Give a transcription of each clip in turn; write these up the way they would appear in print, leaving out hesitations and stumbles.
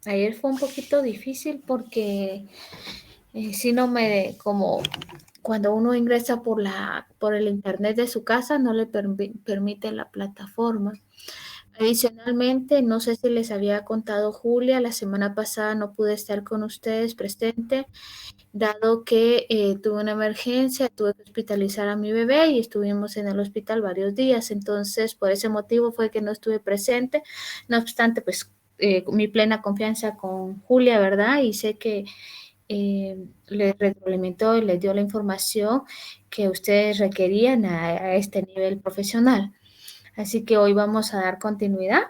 Ayer fue un poquito difícil porque si no me, como cuando uno ingresa por el internet de su casa, no le permite la plataforma. Adicionalmente, no sé si les había contado Julia, la semana pasada no pude estar con ustedes presente, dado que tuve una emergencia, tuve que hospitalizar a mi bebé y estuvimos en el hospital varios días. Entonces, por ese motivo fue que no estuve presente. No obstante, pues mi plena confianza con Julia, ¿verdad? Y sé que les retroalimentó y les dio la información que ustedes requerían a este nivel profesional. Así que hoy vamos a dar continuidad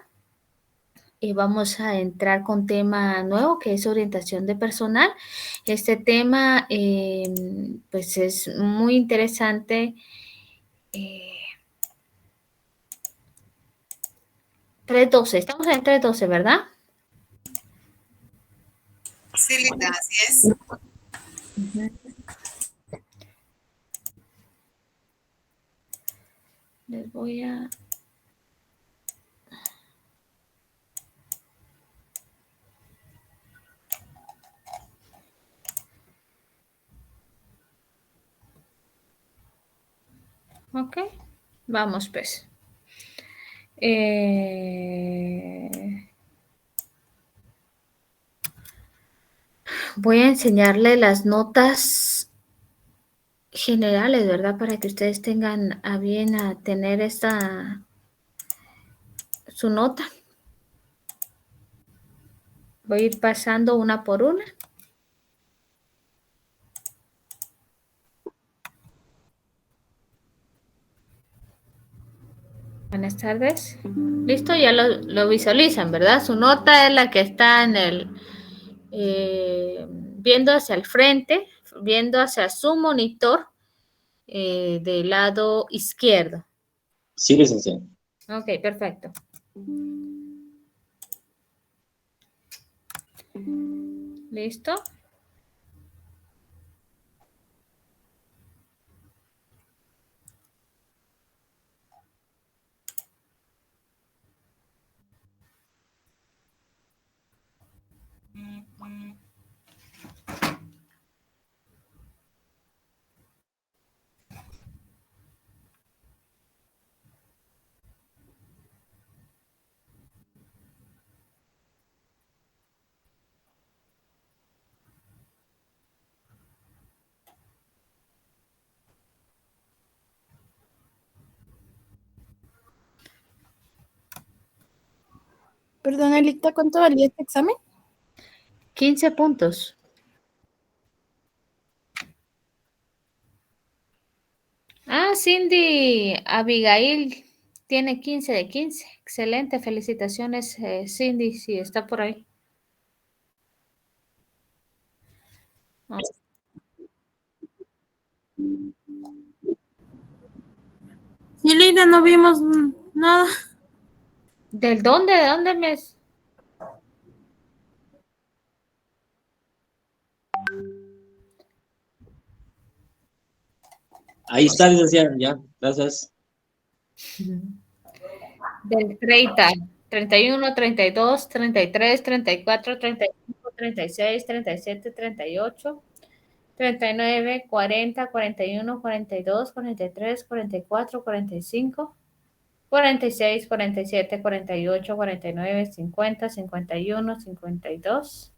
y vamos a entrar con tema nuevo que es orientación de personal. Este tema pues es muy interesante. Eh, 312, estamos en 312, ¿verdad? Sí, Linda, así es. Les voy a... Ok, vamos pues. Voy a enseñarle las notas generales, ¿verdad? Para que ustedes tengan a bien a tener su nota. Voy a ir pasando una por una. Buenas tardes. Listo, ya lo visualizan, ¿verdad? Su nota es la que está en viendo hacia el frente, viendo hacia su monitor del lado izquierdo. Sí, licenciado. Ok, perfecto. ¿Listo? Perdón, Elita, ¿cuánto valía este examen? 15 puntos. Ah, Cindy Abigail tiene 15 de 15. Excelente, felicitaciones, Cindy, si está por ahí. Sí, Elita, no vimos nada. ¿Del dónde? ¿De dónde me...? Ahí está, licenciado, ya, gracias. Del 30, 31, 32, 33, 34, 35, 36, 37, 38, 39, 40, 41, 42, 43, 44, 45, 46, 47, 48, 49, 50, 51, 52,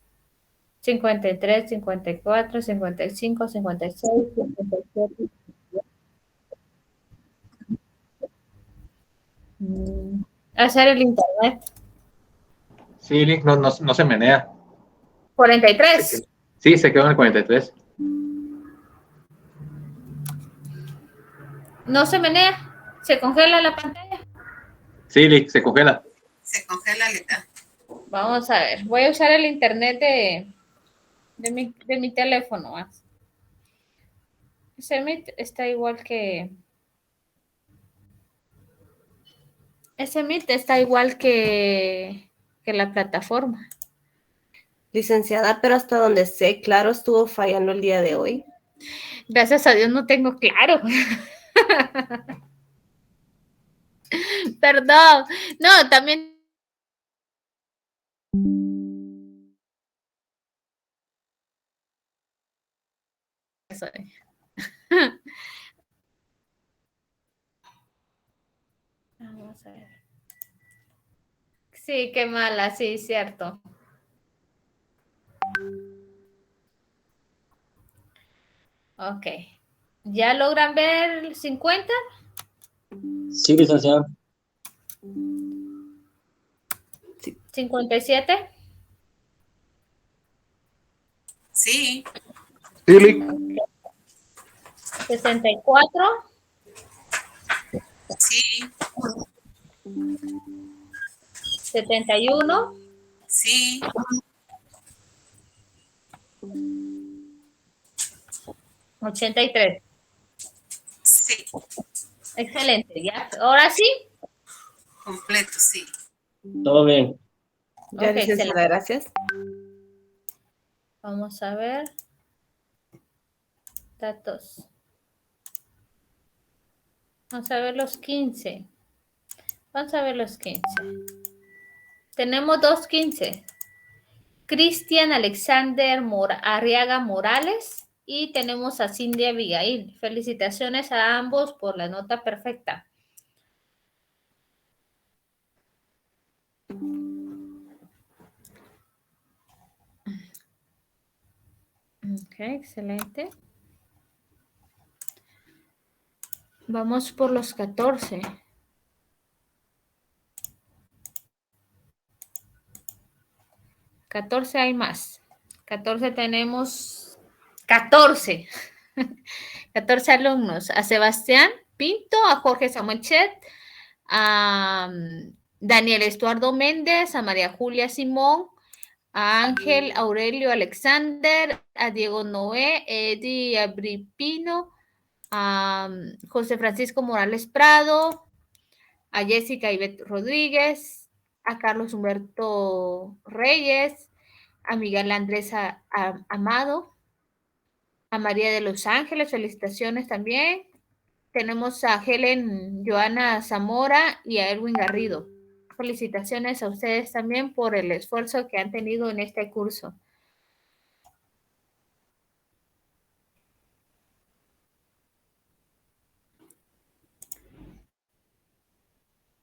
53, 54, 55, 56, 57. Hacer el internet. Sí, Link no se menea. 43. Sí, se quedó en el 43. No se menea. Se congela la pantalla. Sí, Link, se congela. Se congela, Linda. Vamos a ver. Voy a usar el internet de mi teléfono. Ese Meet está igual que... Ese Meet está igual que la plataforma. Licenciada, pero hasta donde sé, claro, estuvo fallando el día de hoy. Gracias a Dios no tengo claro. Perdón. No, también soy. Vamos a ver. Sí, qué mala, sí, cierto. Ok. ¿Ya logran ver el 50? Sí, licenciada. 57, Sí, Sí, Lick. 64, sí, 71, sí, 83. sí, Excelente, ya. Ahora sí. completo, sí. Todo bien. Ya, Ok, excelente. licenciada, gracias. Vamos a ver. Datos. Vamos a ver los 15. Vamos a ver los 15. Tenemos dos 15. Cristian Alexander Arriaga Morales y tenemos a Cindy Abigail. Felicitaciones a ambos por la nota perfecta. Ok, excelente. Vamos por los 14. 14 hay más. 14 tenemos 14. 14 alumnos. A Sebastián Pinto, a Jorge Samuel a Daniel Estuardo Méndez, a María Julia Simón, a Ángel Aurelio Alexander, a Diego Noé, Eddie Abripino, a José Francisco Morales Prado, a Jessica Ivette Rodríguez, a Carlos Humberto Reyes, a Miguel Andrés Amado, a María de los Ángeles, felicitaciones también. Tenemos a Helen Joana Zamora y a Erwin Garrido. Felicitaciones a ustedes también por el esfuerzo que han tenido en este curso.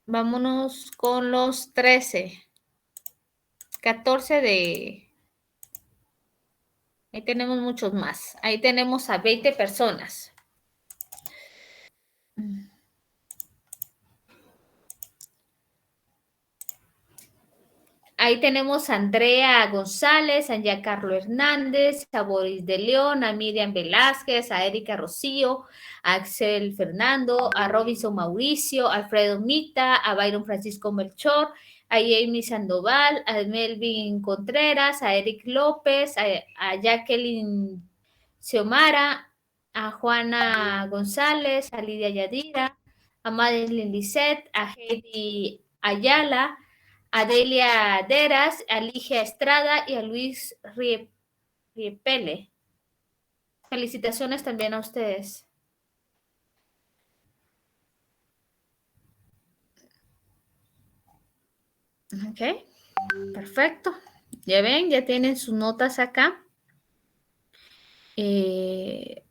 Vámonos con los 13. 14 de... Ahí tenemos muchos más. Ahí tenemos a 20 personas. Ahí tenemos a Andrea González, a Giancarlo Hernández, a Boris de León, a Miriam Velázquez, a Erika Rocío, a Axel Fernando, a Robinson Mauricio, a Alfredo Mita, a Byron Francisco Melchor, a Jamie Sandoval, a Melvin Contreras, a Eric López, a Jacqueline Xiomara, a Juana González, a Lidia Yadira, a Madeline Lisset, a Heidi Ayala, a Delia Deras, a Ligia Estrada y a Luis Riepele. Felicitaciones también a ustedes. Ok, perfecto. Ya ven, ya tienen sus notas acá. Les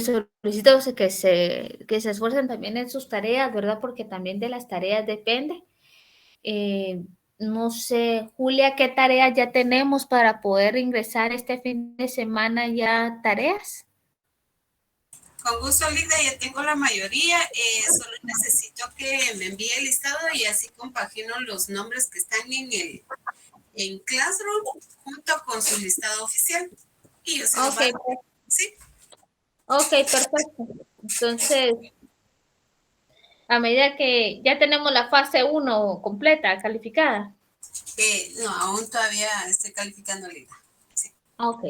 solicito que se esfuercen también en sus tareas, ¿verdad? Porque también de las tareas depende. No sé, Julia, ¿qué tareas ya tenemos para poder ingresar este fin de semana ya tareas? Con gusto, Linda, ya tengo la mayoría. Solo necesito que me envíe el listado y así compagino los nombres que están en Classroom junto con su listado oficial. Y yo se los Okay. Sí. Ok, perfecto. Entonces, a medida que ya tenemos la fase 1 completa, calificada. No, aún todavía estoy calificando, Linda. Sí. Ok.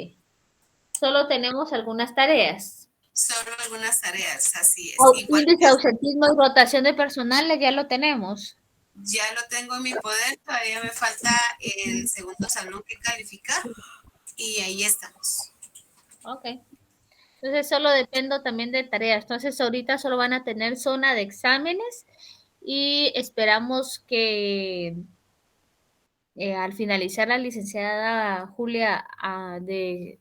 Solo tenemos algunas tareas. Solo algunas tareas, así es. Índice de ausentismo y rotación de personal ya lo tenemos. Ya lo tengo en mi poder, todavía me falta el segundo salón que calificar y ahí estamos. Ok. Entonces solo dependo también de tareas. Entonces ahorita solo van a tener zona de exámenes y esperamos que al finalizar la licenciada Julia de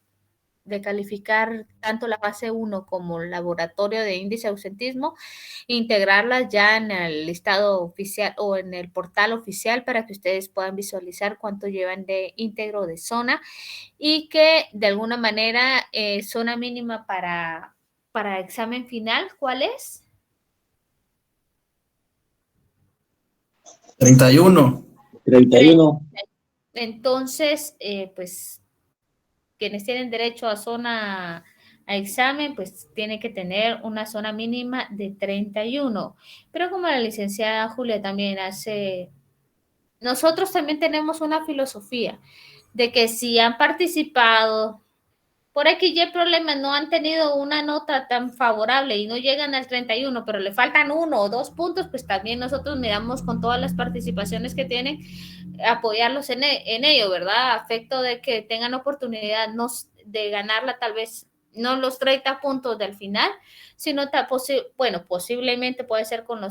de calificar tanto la fase 1 como el laboratorio de índice de ausentismo, integrarlas ya en el listado oficial o en el portal oficial para que ustedes puedan visualizar cuánto llevan de íntegro de zona y que de alguna manera zona mínima para examen final, ¿cuál es? 31. 31. Entonces, pues quienes tienen derecho a zona a examen, pues tiene que tener una zona mínima de 31. Pero como la licenciada Julia también hace, nosotros también tenemos una filosofía de que si han participado por X y problemas, no han tenido una nota tan favorable y no llegan al 31, pero le faltan 1 o 2 puntos, pues también nosotros miramos con todas las participaciones que tienen, apoyarlos en ello, ¿verdad? A efecto de que tengan oportunidad de ganarla tal vez no los 30 puntos del final, sino posiblemente puede ser con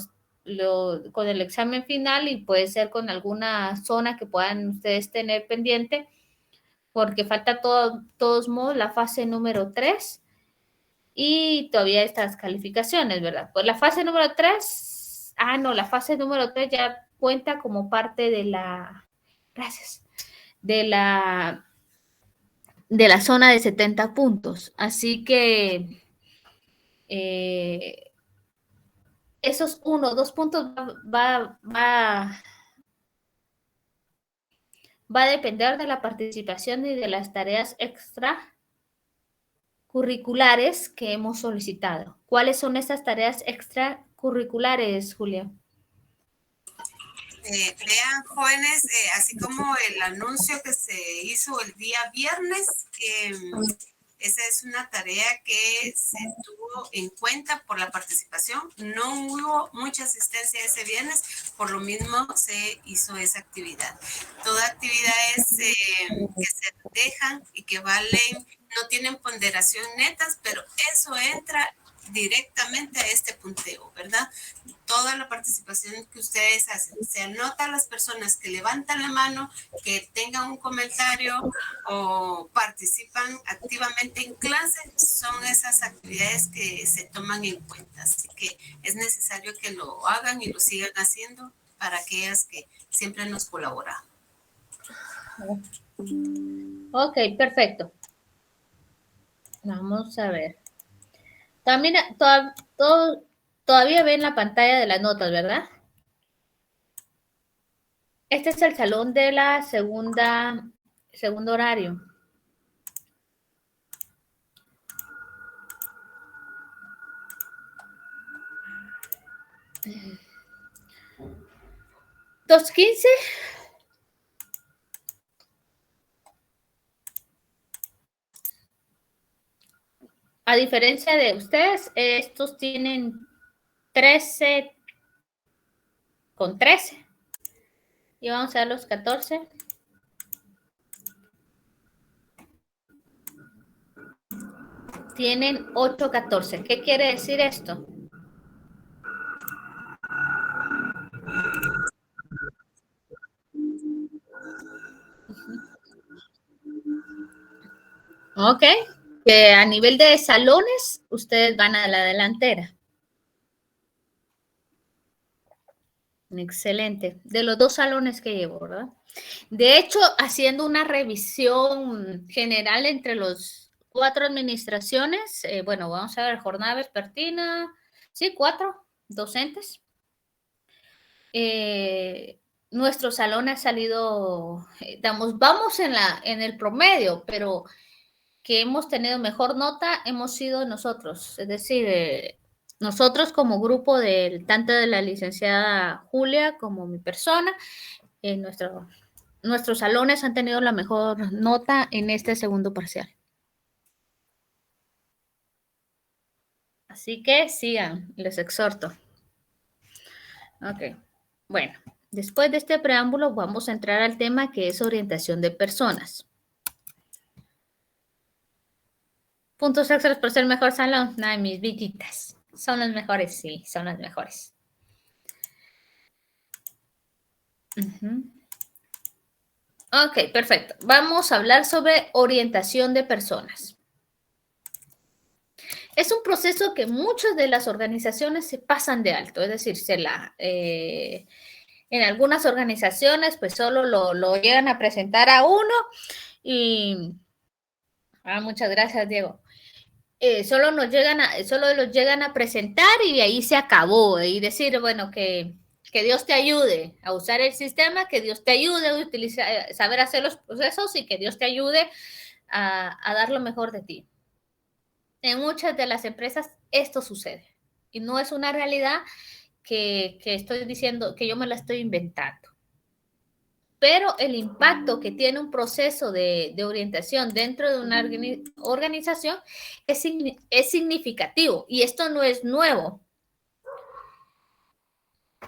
con el examen final y puede ser con alguna zona que puedan ustedes tener pendiente, porque falta todos modos la fase número 3 y todavía estas calificaciones, ¿verdad? Pues la fase número 3, la fase número 3 ya cuenta como parte de gracias, de la zona de 70 puntos. Así que esos 1 o 2 puntos va a depender de la participación y de las tareas extracurriculares que hemos solicitado. ¿Cuáles son esas tareas extracurriculares, Julia? Vean, jóvenes, así como el anuncio que se hizo el día viernes, esa es una tarea que se tuvo en cuenta por la participación. No hubo mucha asistencia ese viernes, por lo mismo se hizo esa actividad. Todas actividades que se dejan y que valen, no tienen ponderación netas, pero eso entra directamente a este punteo, ¿verdad? Toda la participación que ustedes hacen, se anota a las personas que levantan la mano, que tengan un comentario o participan activamente en clase, son esas actividades que se toman en cuenta. Así que es necesario que lo hagan y lo sigan haciendo para aquellas que siempre nos colaboran. Ok, perfecto. Vamos a ver. También todavía ven la pantalla de las notas, ¿verdad? Este es el salón de la segundo horario. ¿215? A diferencia de ustedes, estos tienen 13 con 13. Y vamos a ver los 14. Tienen 8-14. ¿Qué quiere decir esto? Ok. Que a nivel de salones, ustedes van a la delantera. Excelente. De los 2 salones que llevo, ¿verdad? De hecho, haciendo una revisión general entre los 4 administraciones, bueno, vamos a ver, jornada vespertina, sí, 4 docentes. Nuestro salón ha salido, vamos en el promedio, pero que hemos tenido mejor nota hemos sido nosotros, es decir, nosotros como grupo tanto de la licenciada Julia como mi persona, nuestros salones han tenido la mejor nota en este segundo parcial. Así que sigan, les exhorto. Ok, bueno, después de este preámbulo vamos a entrar al tema que es orientación de personas. Puntos extras por ser mejor salón. Ay, mis villitas. Son los mejores, sí, son los mejores. Ok, perfecto. Vamos a hablar sobre orientación de personas. Es un proceso que muchas de las organizaciones se pasan de alto, es decir, en algunas organizaciones pues solo lo llegan a presentar a uno y... muchas gracias, Diego. Solo los llegan a presentar y ahí se acabó. Y decir, bueno, que Dios te ayude a usar el sistema, que Dios te ayude a saber hacer los procesos y que Dios te ayude a dar lo mejor de ti. En muchas de las empresas esto sucede y no es una realidad que estoy diciendo, que yo me la estoy inventando. Pero el impacto que tiene un proceso de orientación dentro de una organización es significativo y esto no es nuevo.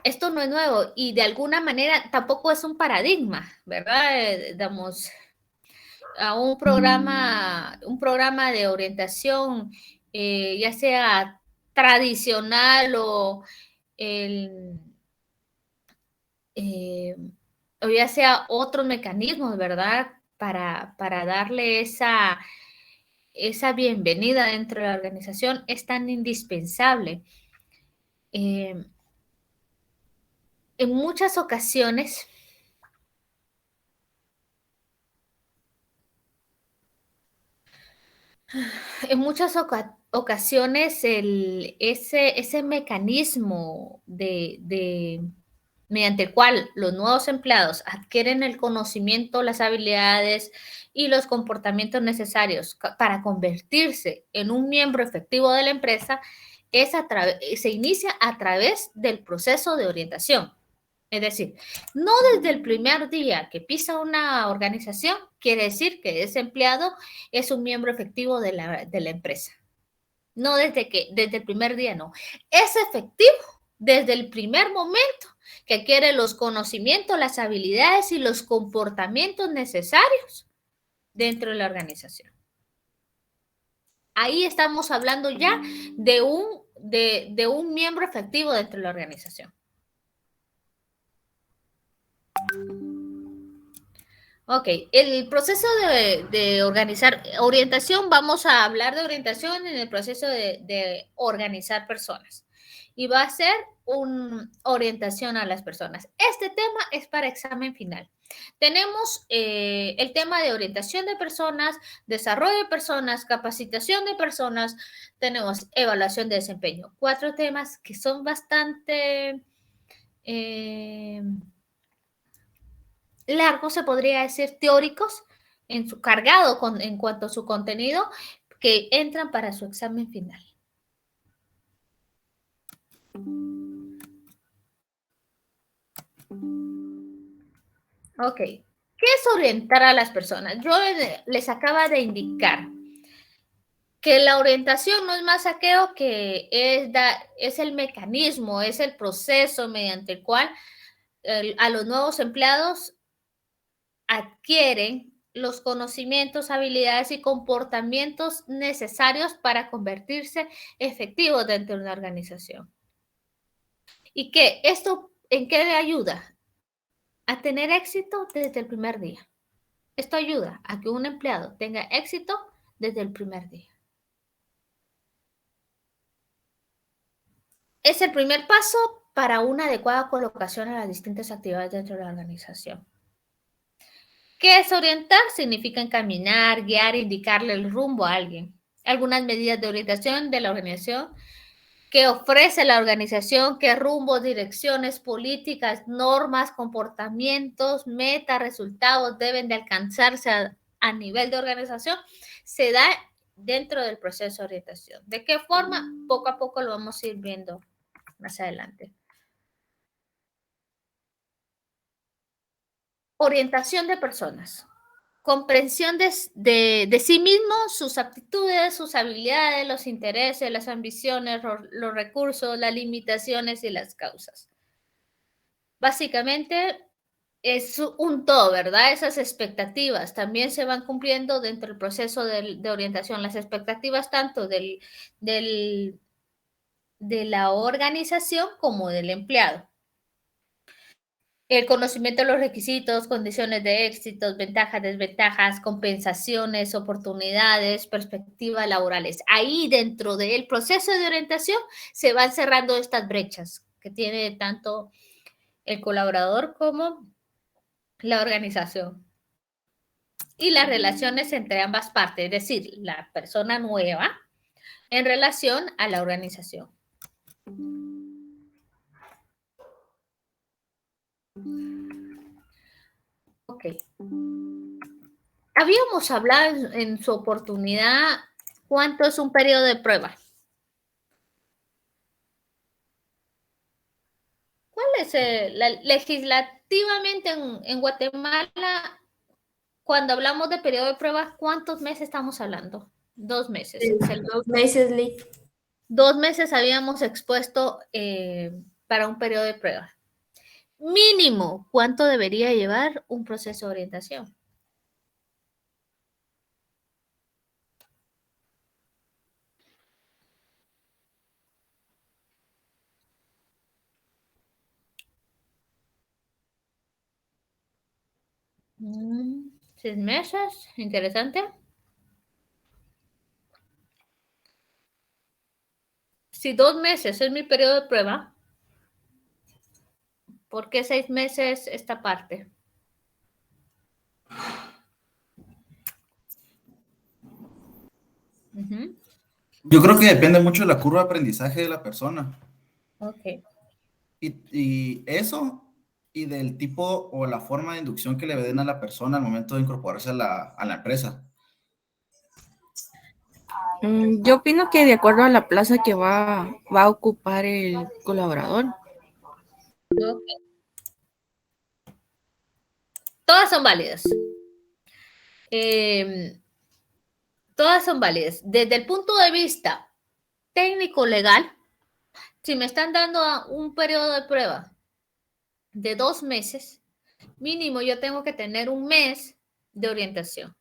Esto no es nuevo y de alguna manera tampoco es un paradigma, ¿verdad? Damos a un programa de orientación, ya sea tradicional o o ya sea otros mecanismos, ¿verdad? Para darle esa bienvenida dentro de la organización es tan indispensable. En muchas ocasiones, ese mecanismo mediante el cual los nuevos empleados adquieren el conocimiento, las habilidades y los comportamientos necesarios para convertirse en un miembro efectivo de la empresa, se inicia a través del proceso de orientación. Es decir, no desde el primer día que pisa una organización quiere decir que ese empleado es un miembro efectivo de la empresa. No desde el primer día, no. Es efectivo desde el primer momento que adquiere los conocimientos, las habilidades y los comportamientos necesarios dentro de la organización. Ahí estamos hablando ya de un miembro efectivo dentro de la organización. Ok, el proceso de organizar orientación, vamos a hablar de orientación en el proceso de organizar personas. Y va a ser una orientación a las personas. Este tema es para examen final. Tenemos el tema de orientación de personas, desarrollo de personas, capacitación de personas, tenemos evaluación de desempeño. 4 temas que son bastante largos, se podría decir, teóricos, cargado en cuanto a su contenido, que entran para su examen final. Ok, ¿qué es orientar a las personas? Yo les acabo de indicar que la orientación no es más aquello que es el mecanismo, es el proceso mediante el cual a los nuevos empleados adquieren los conocimientos, habilidades y comportamientos necesarios para convertirse efectivos dentro de una organización. ¿Y qué? ¿Esto en qué le ayuda? A tener éxito desde el primer día. Esto ayuda a que un empleado tenga éxito desde el primer día. Es el primer paso para una adecuada colocación a las distintas actividades dentro de la organización. ¿Qué es orientar? Significa encaminar, guiar, indicarle el rumbo a alguien. Algunas medidas de orientación de la organización que ofrece la organización, qué rumbos, direcciones, políticas, normas, comportamientos, metas, resultados deben de alcanzarse a nivel de organización, se da dentro del proceso de orientación. ¿De qué forma? Poco a poco lo vamos a ir viendo más adelante. Orientación de personas. Comprensión de sí mismo, sus aptitudes, sus habilidades, los intereses, las ambiciones, los recursos, las limitaciones y las causas. Básicamente es un todo, ¿verdad? Esas expectativas también se van cumpliendo dentro del proceso de orientación. Las expectativas tanto de la organización como del empleado. El conocimiento de los requisitos, condiciones de éxitos, ventajas, desventajas, compensaciones, oportunidades, perspectivas laborales. Ahí dentro del proceso de orientación se van cerrando estas brechas que tiene tanto el colaborador como la organización. Y las relaciones entre ambas partes, es decir, la persona nueva en relación a la organización. Ok. Habíamos hablado en su oportunidad cuánto es un periodo de prueba. ¿Cuál es legislativamente en Guatemala, cuando hablamos de periodo de prueba, cuántos meses estamos hablando? 2 meses. 2 meses, Lick. 2 meses habíamos expuesto para un periodo de prueba. Mínimo, ¿cuánto debería llevar un proceso de orientación? Mm, 6 meses, interesante. Si 2 meses es mi periodo de prueba, ¿por qué 6 meses esta parte? Ujú. Yo creo que depende mucho de la curva de aprendizaje de la persona. Ok. Y eso, y del tipo o la forma de inducción que le den a la persona al momento de incorporarse a la empresa. Yo opino que de acuerdo a la plaza que va a ocupar el colaborador. Ok. Todas son válidas. Todas son válidas. Desde el punto de vista técnico-legal, si me están dando un periodo de prueba de 2 meses, mínimo yo tengo que tener 1 mes de orientación,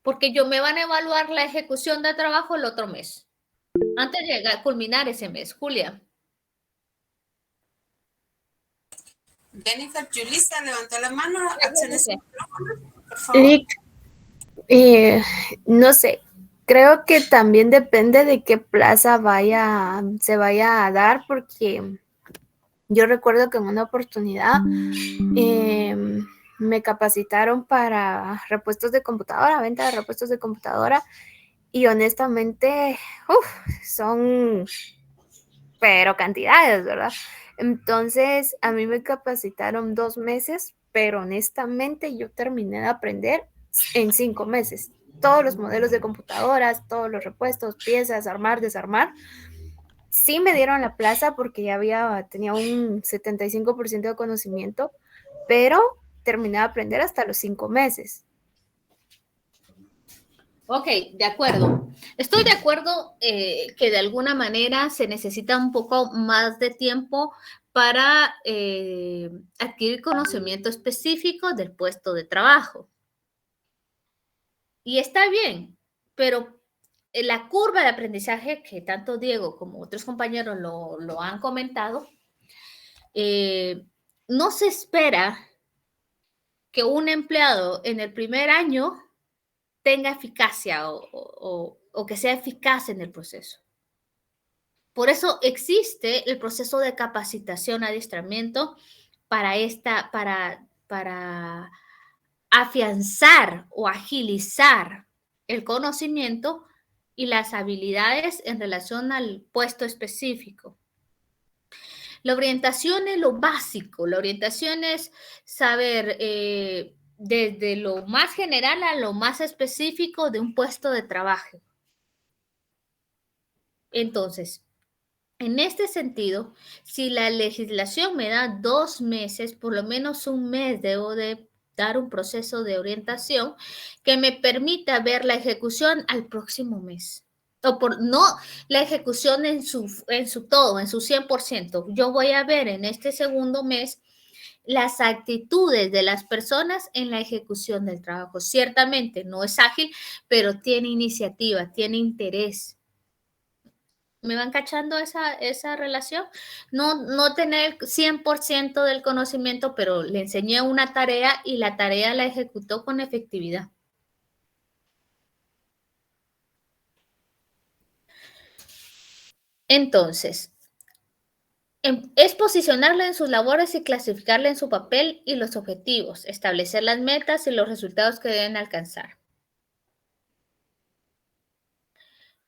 porque yo me van a evaluar la ejecución de trabajo el otro mes, antes de llegar a culminar ese mes. Julia. Jennifer Julissa levantó la mano. Acciones su micrófono, por favor. Lick, no sé, creo que también depende de qué plaza se vaya a dar, porque yo recuerdo que en una oportunidad me capacitaron para repuestos de computadora, venta de repuestos de computadora, y honestamente, son, pero cantidades, ¿verdad? Entonces, a mí me capacitaron 2 meses, pero honestamente yo terminé de aprender en 5 meses. Todos los modelos de computadoras, todos los repuestos, piezas, armar, desarmar. Sí me dieron la plaza porque ya tenía un 75% de conocimiento, pero terminé de aprender hasta los 5 meses. Ok, de acuerdo. Estoy de acuerdo que de alguna manera se necesita un poco más de tiempo para adquirir conocimiento específico del puesto de trabajo. Y está bien, pero la curva de aprendizaje que tanto Diego como otros compañeros lo han comentado, no se espera que un empleado en el primer año tenga eficacia o que sea eficaz en el proceso. Por eso existe el proceso de capacitación, adiestramiento para afianzar o agilizar el conocimiento y las habilidades en relación al puesto específico. La orientación es lo básico, la orientación es saber desde lo más general a lo más específico de un puesto de trabajo. Entonces, en este sentido, si la legislación me da 2 meses, por lo menos 1 mes debo de dar un proceso de orientación que me permita ver la ejecución al próximo mes. No la ejecución en su todo, en su 100%. Yo voy a ver en este segundo mes las actitudes de las personas en la ejecución del trabajo. Ciertamente no es ágil, pero tiene iniciativa, tiene interés. ¿Me van cachando esa relación? No tener 100% del conocimiento, pero le enseñé una tarea y la tarea la ejecutó con efectividad. Entonces, es posicionarla en sus labores y clasificarla en su papel y los objetivos, establecer las metas y los resultados que deben alcanzar.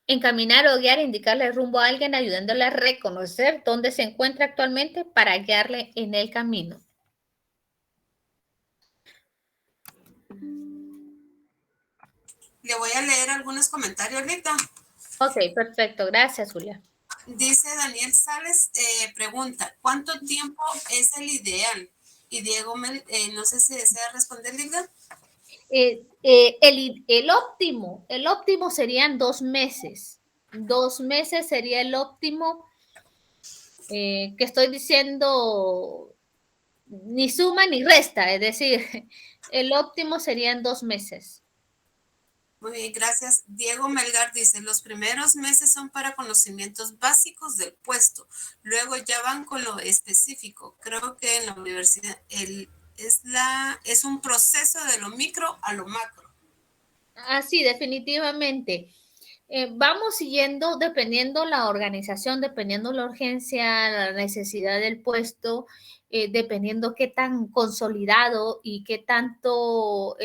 Encaminar o guiar, indicarle el rumbo a alguien, ayudándole a reconocer dónde se encuentra actualmente para guiarle en el camino. Le voy a leer algunos comentarios, Lita. Ok, perfecto. Gracias, Julia. Dice Daniel Sales, pregunta, ¿cuánto tiempo es el ideal? Y Diego, no sé si desea responder, Lita. El óptimo serían 2 meses. 2 meses sería el óptimo, que estoy diciendo ni suma ni resta, es decir, el óptimo serían 2 meses. Muy bien, gracias. Diego Melgar dice, los primeros meses son para conocimientos básicos del puesto, luego ya van con lo específico. Creo que en la universidad es un proceso de lo micro a lo macro. Así, definitivamente. Vamos siguiendo, dependiendo la organización, dependiendo la urgencia, la necesidad del puesto, dependiendo qué tan consolidado y qué tanto...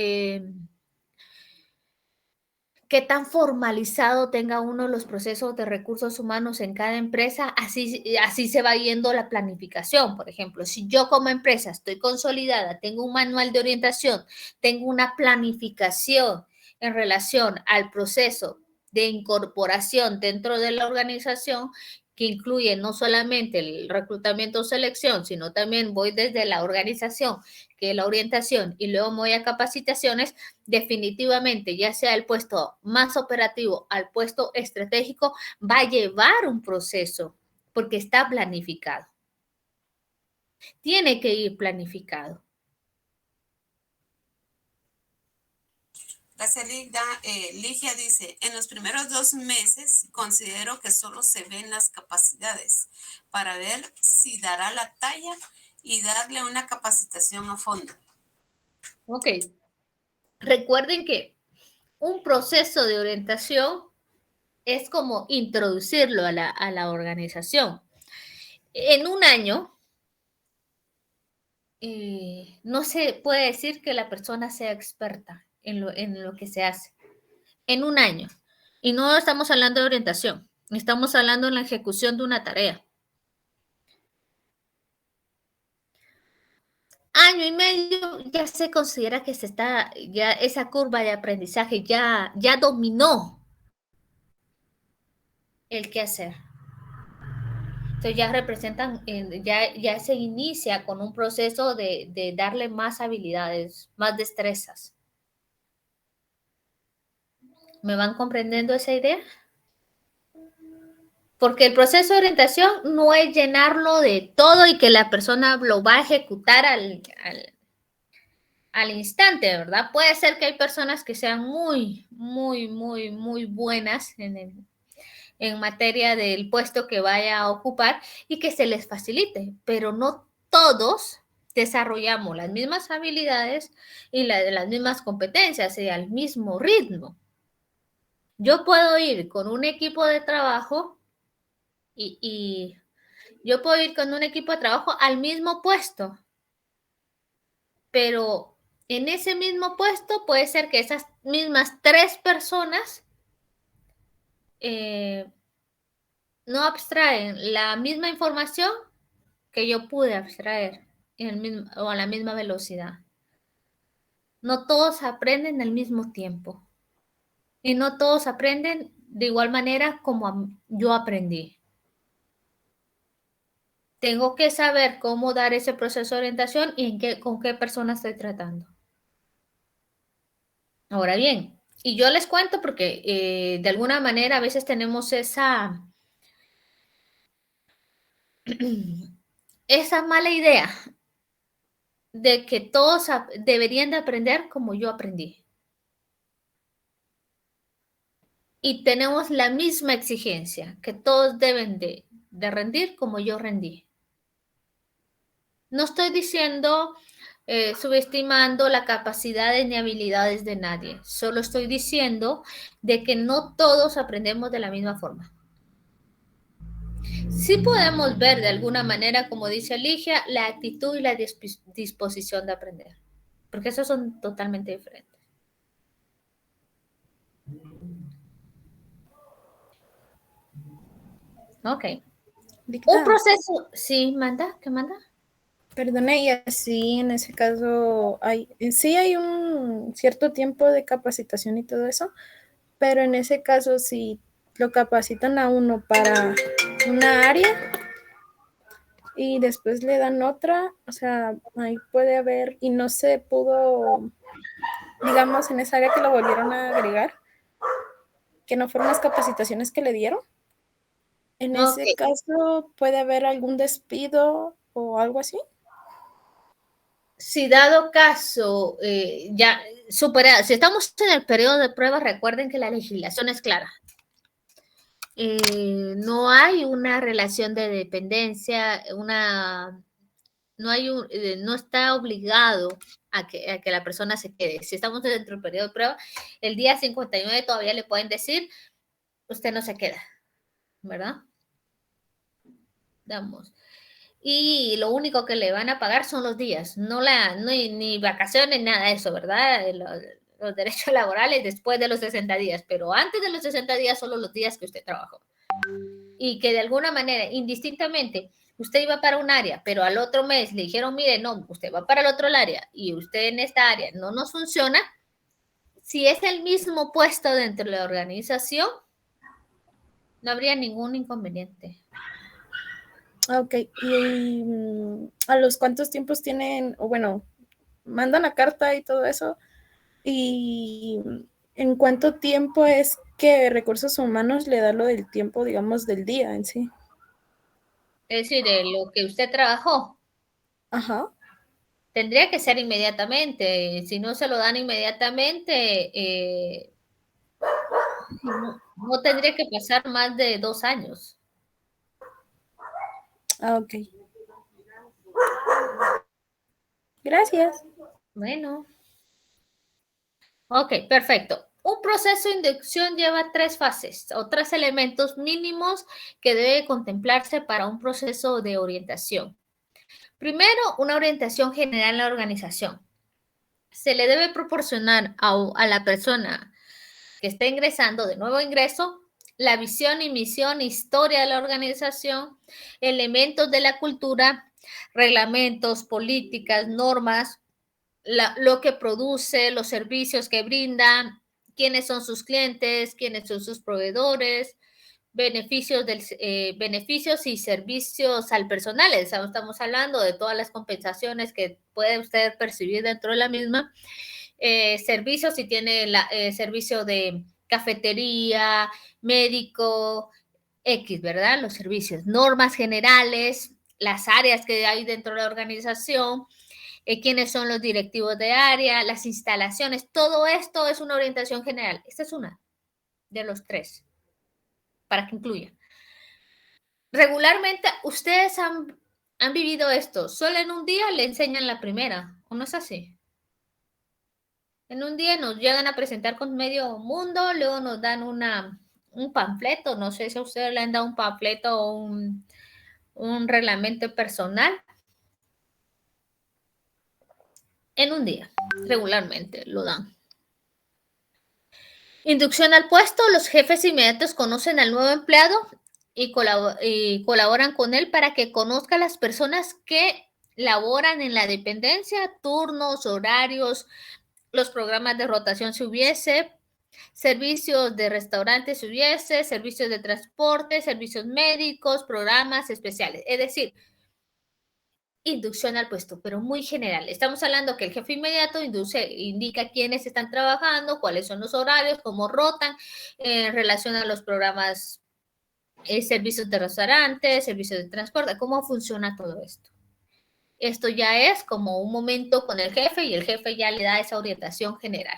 qué tan formalizado tenga uno los procesos de recursos humanos en cada empresa, así se va yendo la planificación. Por ejemplo, si yo como empresa estoy consolidada, tengo un manual de orientación, tengo una planificación en relación al proceso de incorporación dentro de la organización, que incluye no solamente el reclutamiento o selección, sino también voy desde la organización, que es la orientación, y luego me voy a capacitaciones, definitivamente, ya sea el puesto más operativo al puesto estratégico, va a llevar un proceso porque está planificado. Tiene que ir planificado. Gracias, Ligia dice, en los primeros 2 meses considero que solo se ven las capacidades para ver si dará la talla y darle una capacitación a fondo. Ok. Recuerden que un proceso de orientación es como introducirlo a la organización. En un año, no se puede decir que la persona sea experta en lo que se hace. En un año. Y no estamos hablando de orientación, estamos hablando de la ejecución de una tarea. Año y medio ya se considera que ya esa curva de aprendizaje ya dominó el qué hacer. Entonces ya representan, ya se inicia con un proceso de darle más habilidades, más destrezas. ¿Me van comprendiendo esa idea? Porque el proceso de orientación no es llenarlo de todo y que la persona lo va a ejecutar al instante, ¿verdad? Puede ser que hay personas que sean muy buenas en materia del puesto que vaya a ocupar y que se les facilite, pero no todos desarrollamos las mismas habilidades y las mismas competencias y al mismo ritmo. Yo puedo ir con un equipo de trabajo y yo puedo ir con un equipo de trabajo al mismo puesto, pero en ese mismo puesto puede ser que esas mismas 3 personas no abstraen la misma información que yo pude abstraer o a la misma velocidad. No todos aprenden al mismo tiempo y no todos aprenden de igual manera como yo aprendí. Tengo que saber cómo dar ese proceso de orientación y con qué persona estoy tratando. Ahora bien, y yo les cuento porque de alguna manera a veces tenemos esa mala idea de que todos deberían de aprender como yo aprendí. y tenemos la misma exigencia, que todos deben de rendir como yo rendí. No estoy diciendo subestimando la capacidad ni habilidades de nadie, solo estoy diciendo de que no todos aprendemos de la misma forma. Sí podemos ver de alguna manera, como dice Ligia, la actitud y la disposición de aprender, porque esos son totalmente diferentes. Ok. Un proceso, sí, manda, ¿qué manda? Perdone, y así en ese caso sí hay un cierto tiempo de capacitación y todo eso, pero en ese caso si lo capacitan a uno para una área y después le dan otra, o sea, ahí puede haber, y no se pudo, digamos, en esa área que lo volvieron a agregar, que no fueron las capacitaciones que le dieron. En ese caso, ¿puede haber algún despido o algo así? Si dado caso, ya superado, si estamos en el periodo de prueba, recuerden que la legislación es clara. No hay una relación de dependencia, no está obligado a que la persona se quede. Si estamos dentro del periodo de prueba, el día 59 todavía le pueden decir, usted no se queda, ¿verdad? Damos. Y lo único que le van a pagar son los días, ni vacaciones, nada de eso, ¿verdad? Los derechos laborales después de los 60 días, pero antes de los 60 días solo los días que usted trabajó. Y que de alguna manera, indistintamente, usted iba para un área, pero al otro mes le dijeron, mire, no, usted va para el otro área y usted en esta área no nos funciona, si es el mismo puesto dentro de la organización, no habría ningún inconveniente. Ok, y ¿a los cuántos tiempos tienen, o bueno, mandan la carta y todo eso? ¿Y en cuánto tiempo es que Recursos Humanos le da lo del tiempo, digamos, del día en sí? Es decir, de lo que usted trabajó. Ajá. Tendría que ser inmediatamente. Si no se lo dan inmediatamente, no tendría que pasar más de 2 años. Ah, ok. Gracias. Bueno. Ok, perfecto. Un proceso de inducción lleva 3 fases o 3 elementos mínimos que debe contemplarse para un proceso de orientación. Primero, una orientación general en la organización. Se le debe proporcionar a la persona que está ingresando, de nuevo ingreso, la visión y misión, historia de la organización, elementos de la cultura, reglamentos, políticas, normas, lo que produce, los servicios que brindan, quiénes son sus clientes, quiénes son sus proveedores, beneficios y servicios al personal. Estamos hablando de todas las compensaciones que puede usted percibir dentro de la misma. Servicios, si tiene servicio de cafetería, médico, X, ¿verdad? Los servicios, normas generales, las áreas que hay dentro de la organización, quiénes son los directivos de área, las instalaciones, todo esto es una orientación general. Esta es una de los 3, para que incluya. Regularmente, ustedes han vivido esto, solo en un día le enseñan la primera, ¿o no es así? En un día nos llegan a presentar con medio mundo, luego nos dan un panfleto, no sé si a ustedes le han dado un panfleto o un reglamento personal. En un día, regularmente lo dan. Inducción al puesto, los jefes inmediatos conocen al nuevo empleado y colaboran con él para que conozca a las personas que laboran en la dependencia, turnos, horarios, los programas de rotación si hubiese, servicios de restaurantes si hubiese, servicios de transporte, servicios médicos, programas especiales. Es decir, inducción al puesto, pero muy general. Estamos hablando que el jefe inmediato indica quiénes están trabajando, cuáles son los horarios, cómo rotan en relación a los programas, servicios de restaurantes, servicios de transporte, cómo funciona todo esto. Esto ya es como un momento con el jefe y el jefe ya le da esa orientación general.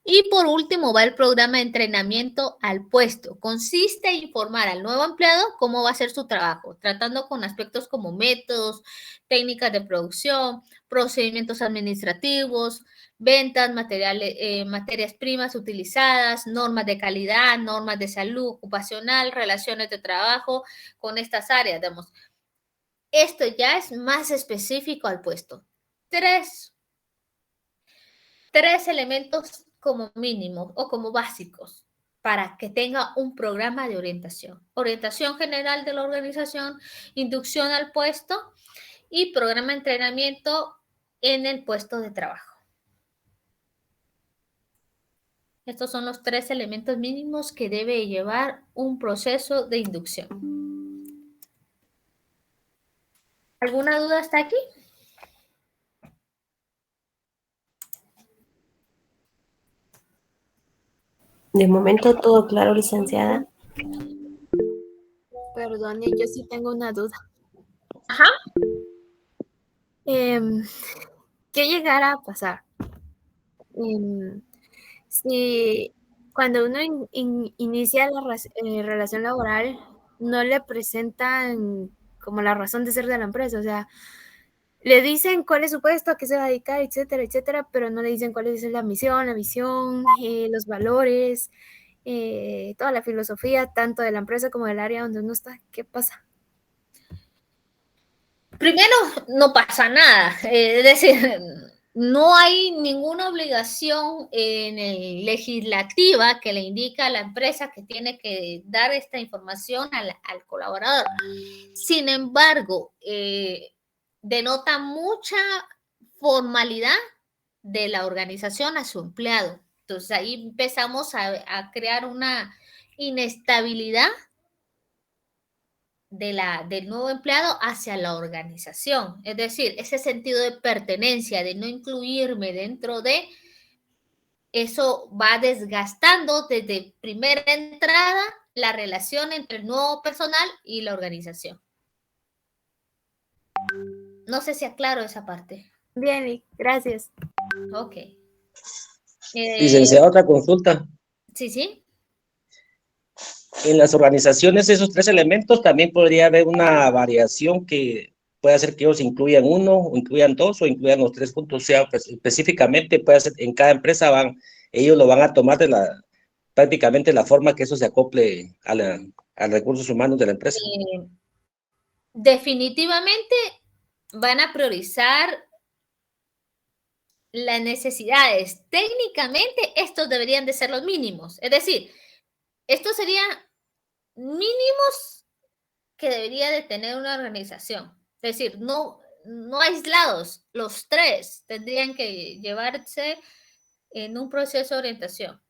Y por último va el programa de entrenamiento al puesto. Consiste en informar al nuevo empleado cómo va a ser su trabajo, tratando con aspectos como métodos, técnicas de producción, procedimientos administrativos, ventas, materias primas utilizadas, normas de calidad, normas de salud ocupacional, relaciones de trabajo con estas áreas. Digamos. Esto ya es más específico al puesto. Tres elementos como mínimo o como básicos para que tenga un programa de orientación. Orientación general de la organización, inducción al puesto y programa de entrenamiento en el puesto de trabajo. Estos son los 3 elementos mínimos que debe llevar un proceso de inducción. ¿Alguna duda hasta aquí? De momento todo claro, licenciada. Perdone, yo sí tengo una duda. Ajá. ¿Qué llegará a pasar? Si cuando uno inicia la relación laboral, no le presentan como la razón de ser de la empresa, o sea, le dicen cuál es su puesto, a qué se va a dedicar, etcétera, etcétera, pero no le dicen cuál es la misión, la visión, los valores, toda la filosofía, tanto de la empresa como del área donde uno está. ¿Qué pasa? Primero, no pasa nada. Es decir, no hay ninguna obligación en el legislativa que le indica a la empresa que tiene que dar esta información al colaborador. Sin embargo, denota mucha formalidad de la organización a su empleado. Entonces ahí empezamos a crear una inestabilidad del nuevo empleado hacia la organización. Es decir, ese sentido de pertenencia, de no incluirme dentro de, eso va desgastando desde primera entrada la relación entre el nuevo personal y la organización. No sé si aclaro esa parte. Bien, gracias. Ok. Licenciada, otra consulta. Sí, sí. En las organizaciones, esos 3 elementos, también podría haber una variación que puede hacer que ellos incluyan 1, o incluyan 2, o incluyan los 3 puntos. O sea, pues, específicamente puede ser, en cada empresa ellos lo van a tomar prácticamente la forma que eso se acople a recursos humanos de la empresa. Definitivamente van a priorizar las necesidades. Técnicamente, estos deberían de ser los mínimos. Es decir, estos serían mínimos que debería de tener una organización. Es decir, no aislados, los 3 tendrían que llevarse en un proceso de orientación.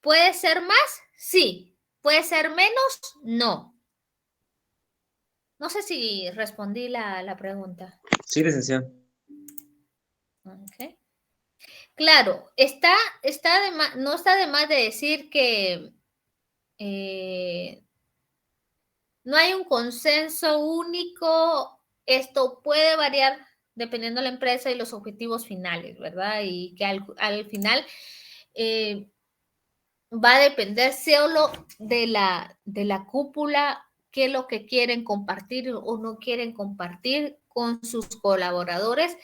¿Puede ser más? Sí. ¿Puede ser menos? No. No sé si respondí la pregunta. Sí, licenciado. Okay. Claro, no está de más de decir que no hay un consenso único. Esto puede variar dependiendo de la empresa y los objetivos finales, ¿verdad? Y que al final va a depender solo de la cúpula, qué es lo que quieren compartir o no quieren compartir con sus colaboradores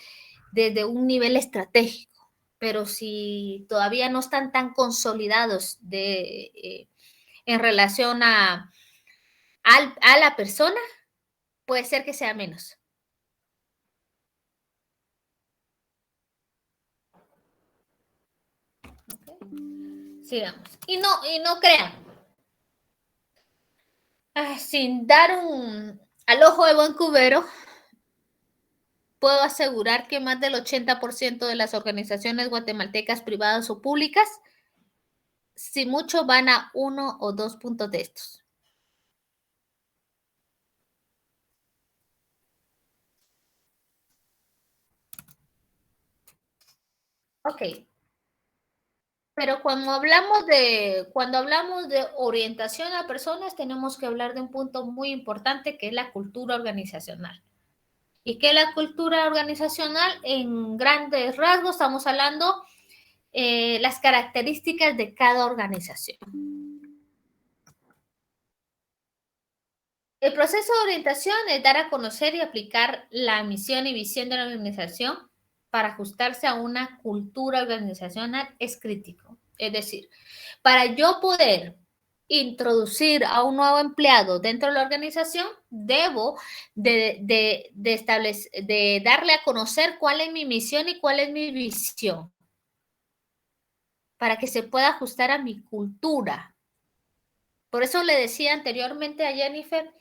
desde un nivel estratégico. Pero si todavía no están tan consolidados en relación a la persona, puede ser que sea menos. Okay. Sigamos. Y no crean. Sin dar al ojo de buen cubero, puedo asegurar que más del 80% de las organizaciones guatemaltecas privadas o públicas, si mucho, van a 1 o 2 puntos de estos. Ok. Pero cuando hablamos de orientación a personas, tenemos que hablar de un punto muy importante que es la cultura organizacional. ¿Y qué es la cultura organizacional? En grandes rasgos estamos hablando las características de cada organización. El proceso de orientación es dar a conocer y aplicar la misión y visión de la organización para ajustarse a una cultura organizacional es crítico. Es decir, para yo poder introducir a un nuevo empleado dentro de la organización, debo de darle a conocer cuál es mi misión y cuál es mi visión para que se pueda ajustar a mi cultura. Por eso le decía anteriormente a Jennifer,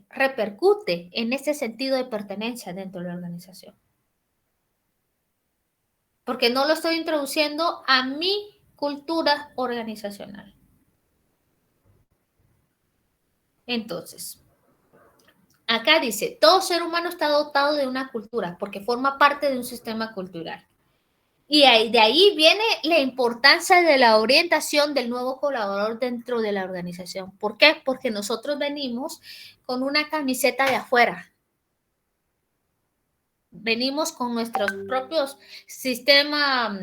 repercute en ese sentido de pertenencia dentro de la organización. Porque no lo estoy introduciendo a mi cultura organizacional. Entonces, acá dice, todo ser humano está dotado de una cultura porque forma parte de un sistema cultural. Y de ahí viene la importancia de la orientación del nuevo colaborador dentro de la organización. ¿Por qué? Porque nosotros venimos con una camiseta de afuera. Venimos con nuestros propios sistemas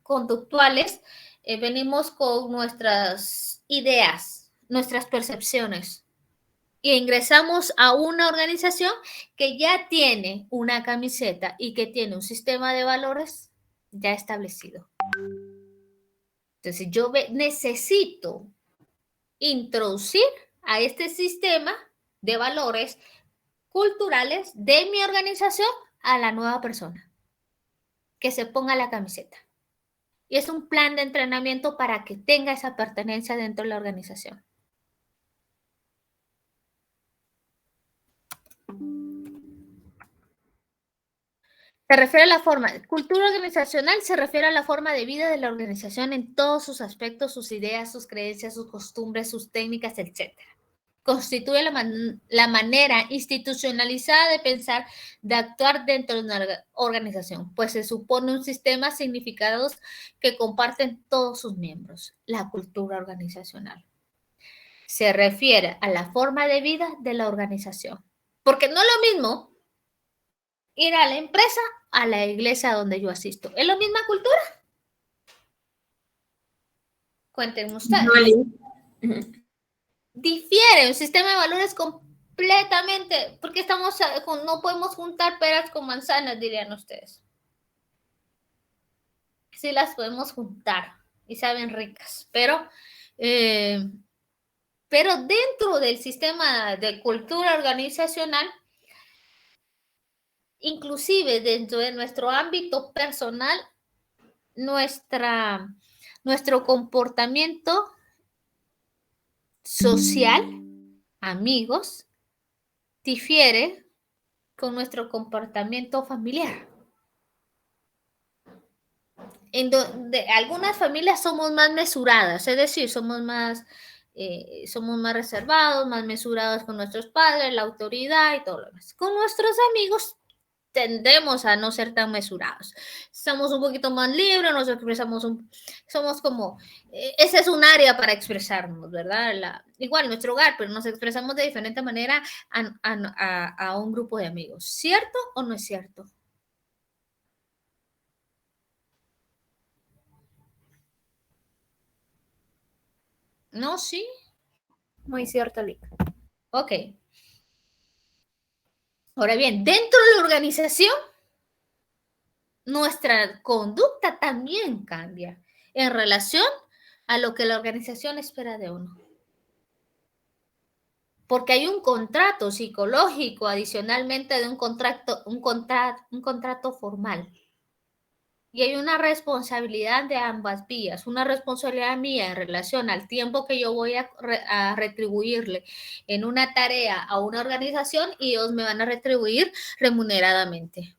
conductuales, venimos con nuestras ideas, nuestras percepciones. Y ingresamos a una organización que ya tiene una camiseta y que tiene un sistema de valores ya establecido. Entonces, yo necesito introducir a este sistema de valores culturales de mi organización a la nueva persona que se ponga la camiseta. Y es un plan de entrenamiento para que tenga esa pertenencia dentro de la organización. Se refiere a la forma, cultura organizacional se refiere a la forma de vida de la organización en todos sus aspectos, sus ideas, sus creencias, sus costumbres, sus técnicas, etc. Constituye la manera institucionalizada de pensar, de actuar dentro de una organización, pues se supone un sistema de significados que comparten todos sus miembros, la cultura organizacional. Se refiere a la forma de vida de la organización, porque no es lo mismo ir a la empresa, a la iglesia donde yo asisto. ¿Es la misma cultura? Cuéntenme ustedes. Difiere un sistema de valores completamente, porque no podemos juntar peras con manzanas, dirían ustedes. Sí las podemos juntar y saben ricas, pero dentro del sistema de cultura organizacional, inclusive dentro de nuestro ámbito personal, nuestro comportamiento social, amigos, difiere con nuestro comportamiento familiar. En donde algunas familias somos más mesuradas, es decir, somos más reservados, más mesurados con nuestros padres, la autoridad y todo lo demás. Con nuestros amigos tendemos a no ser tan mesurados. Somos un poquito más libres, nos expresamos, somos como, ese es un área para expresarnos, ¿verdad? Igual nuestro hogar, pero nos expresamos de diferente manera a un grupo de amigos. ¿Cierto o no es cierto? ¿No? ¿Sí? Muy cierto, Lick. Ok. Ahora bien, dentro de la organización, nuestra conducta también cambia en relación a lo que la organización espera de uno. Porque hay un contrato psicológico adicionalmente de un contrato formal. Y hay una responsabilidad de ambas vías, una responsabilidad mía en relación al tiempo que yo voy a retribuirle en una tarea a una organización y ellos me van a retribuir remuneradamente.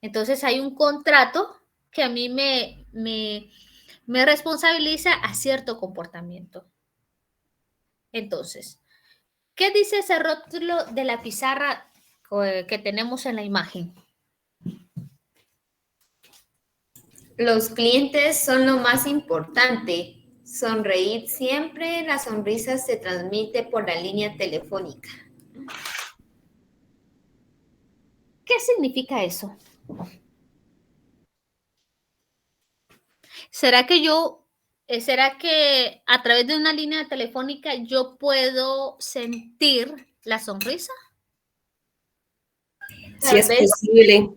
Entonces hay un contrato que a mí me responsabiliza a cierto comportamiento. Entonces, ¿qué dice ese rótulo de la pizarra que tenemos en la imagen? Los clientes son lo más importante. Sonreír siempre, la sonrisa se transmite por la línea telefónica. ¿Qué significa eso? ¿será que a través de una línea telefónica yo puedo sentir la sonrisa? Si es posible.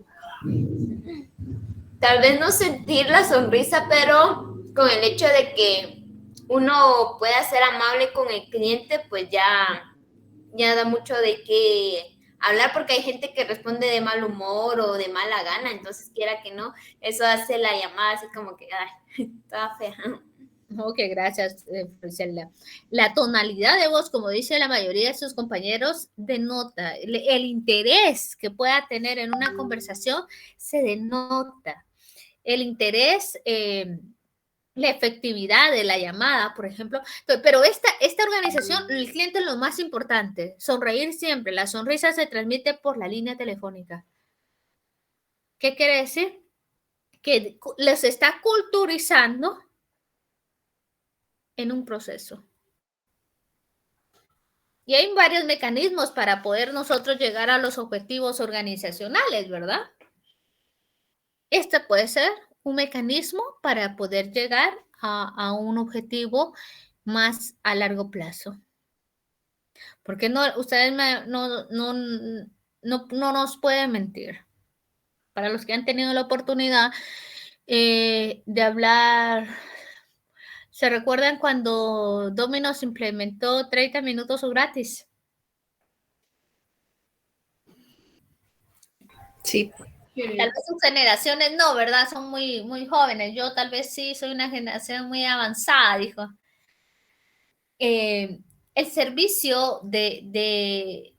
Tal vez no sentir la sonrisa, pero con el hecho de que uno pueda ser amable con el cliente, pues ya da mucho de qué hablar, porque hay gente que responde de mal humor o de mala gana, entonces quiera que no, eso hace la llamada así como que, ay, toda fea. Ok, gracias, Priscila. La tonalidad de voz, como dice la mayoría de sus compañeros, denota el interés que pueda tener en una conversación, se denota. El interés, la efectividad de la llamada, por ejemplo. Pero esta organización, el cliente es lo más importante. Sonreír siempre. La sonrisa se transmite por la línea telefónica. ¿Qué quiere decir? Que les está culturizando en un proceso. Y hay varios mecanismos para poder nosotros llegar a los objetivos organizacionales, ¿verdad? Este puede ser un mecanismo para poder llegar a un objetivo más a largo plazo. Porque no, ustedes no nos pueden mentir. Para los que han tenido la oportunidad de hablar, ¿se recuerdan cuando Domino's implementó 30 minutos gratis? Sí. Tal vez sus generaciones no, ¿verdad? Son muy, muy jóvenes. Yo tal vez sí soy una generación muy avanzada, dijo. El servicio de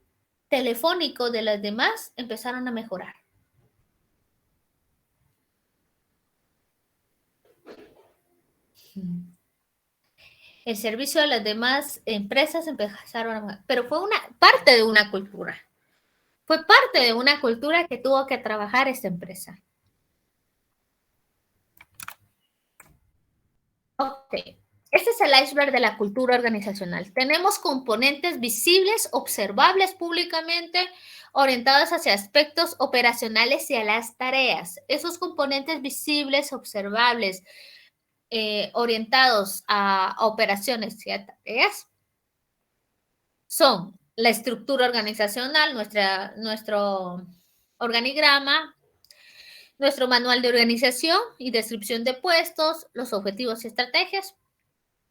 telefónico de las demás empezaron a mejorar. El servicio de las demás empresas empezaron a mejorar, pero fue una parte de una cultura. Fue parte de una cultura que tuvo que trabajar esta empresa. Ok. Este es el iceberg de la cultura organizacional. Tenemos componentes visibles, observables públicamente, orientados hacia aspectos operacionales y a las tareas. Esos componentes visibles, observables, orientados a operaciones y a tareas son la estructura organizacional, nuestro organigrama, nuestro manual de organización y descripción de puestos, los objetivos y estrategias.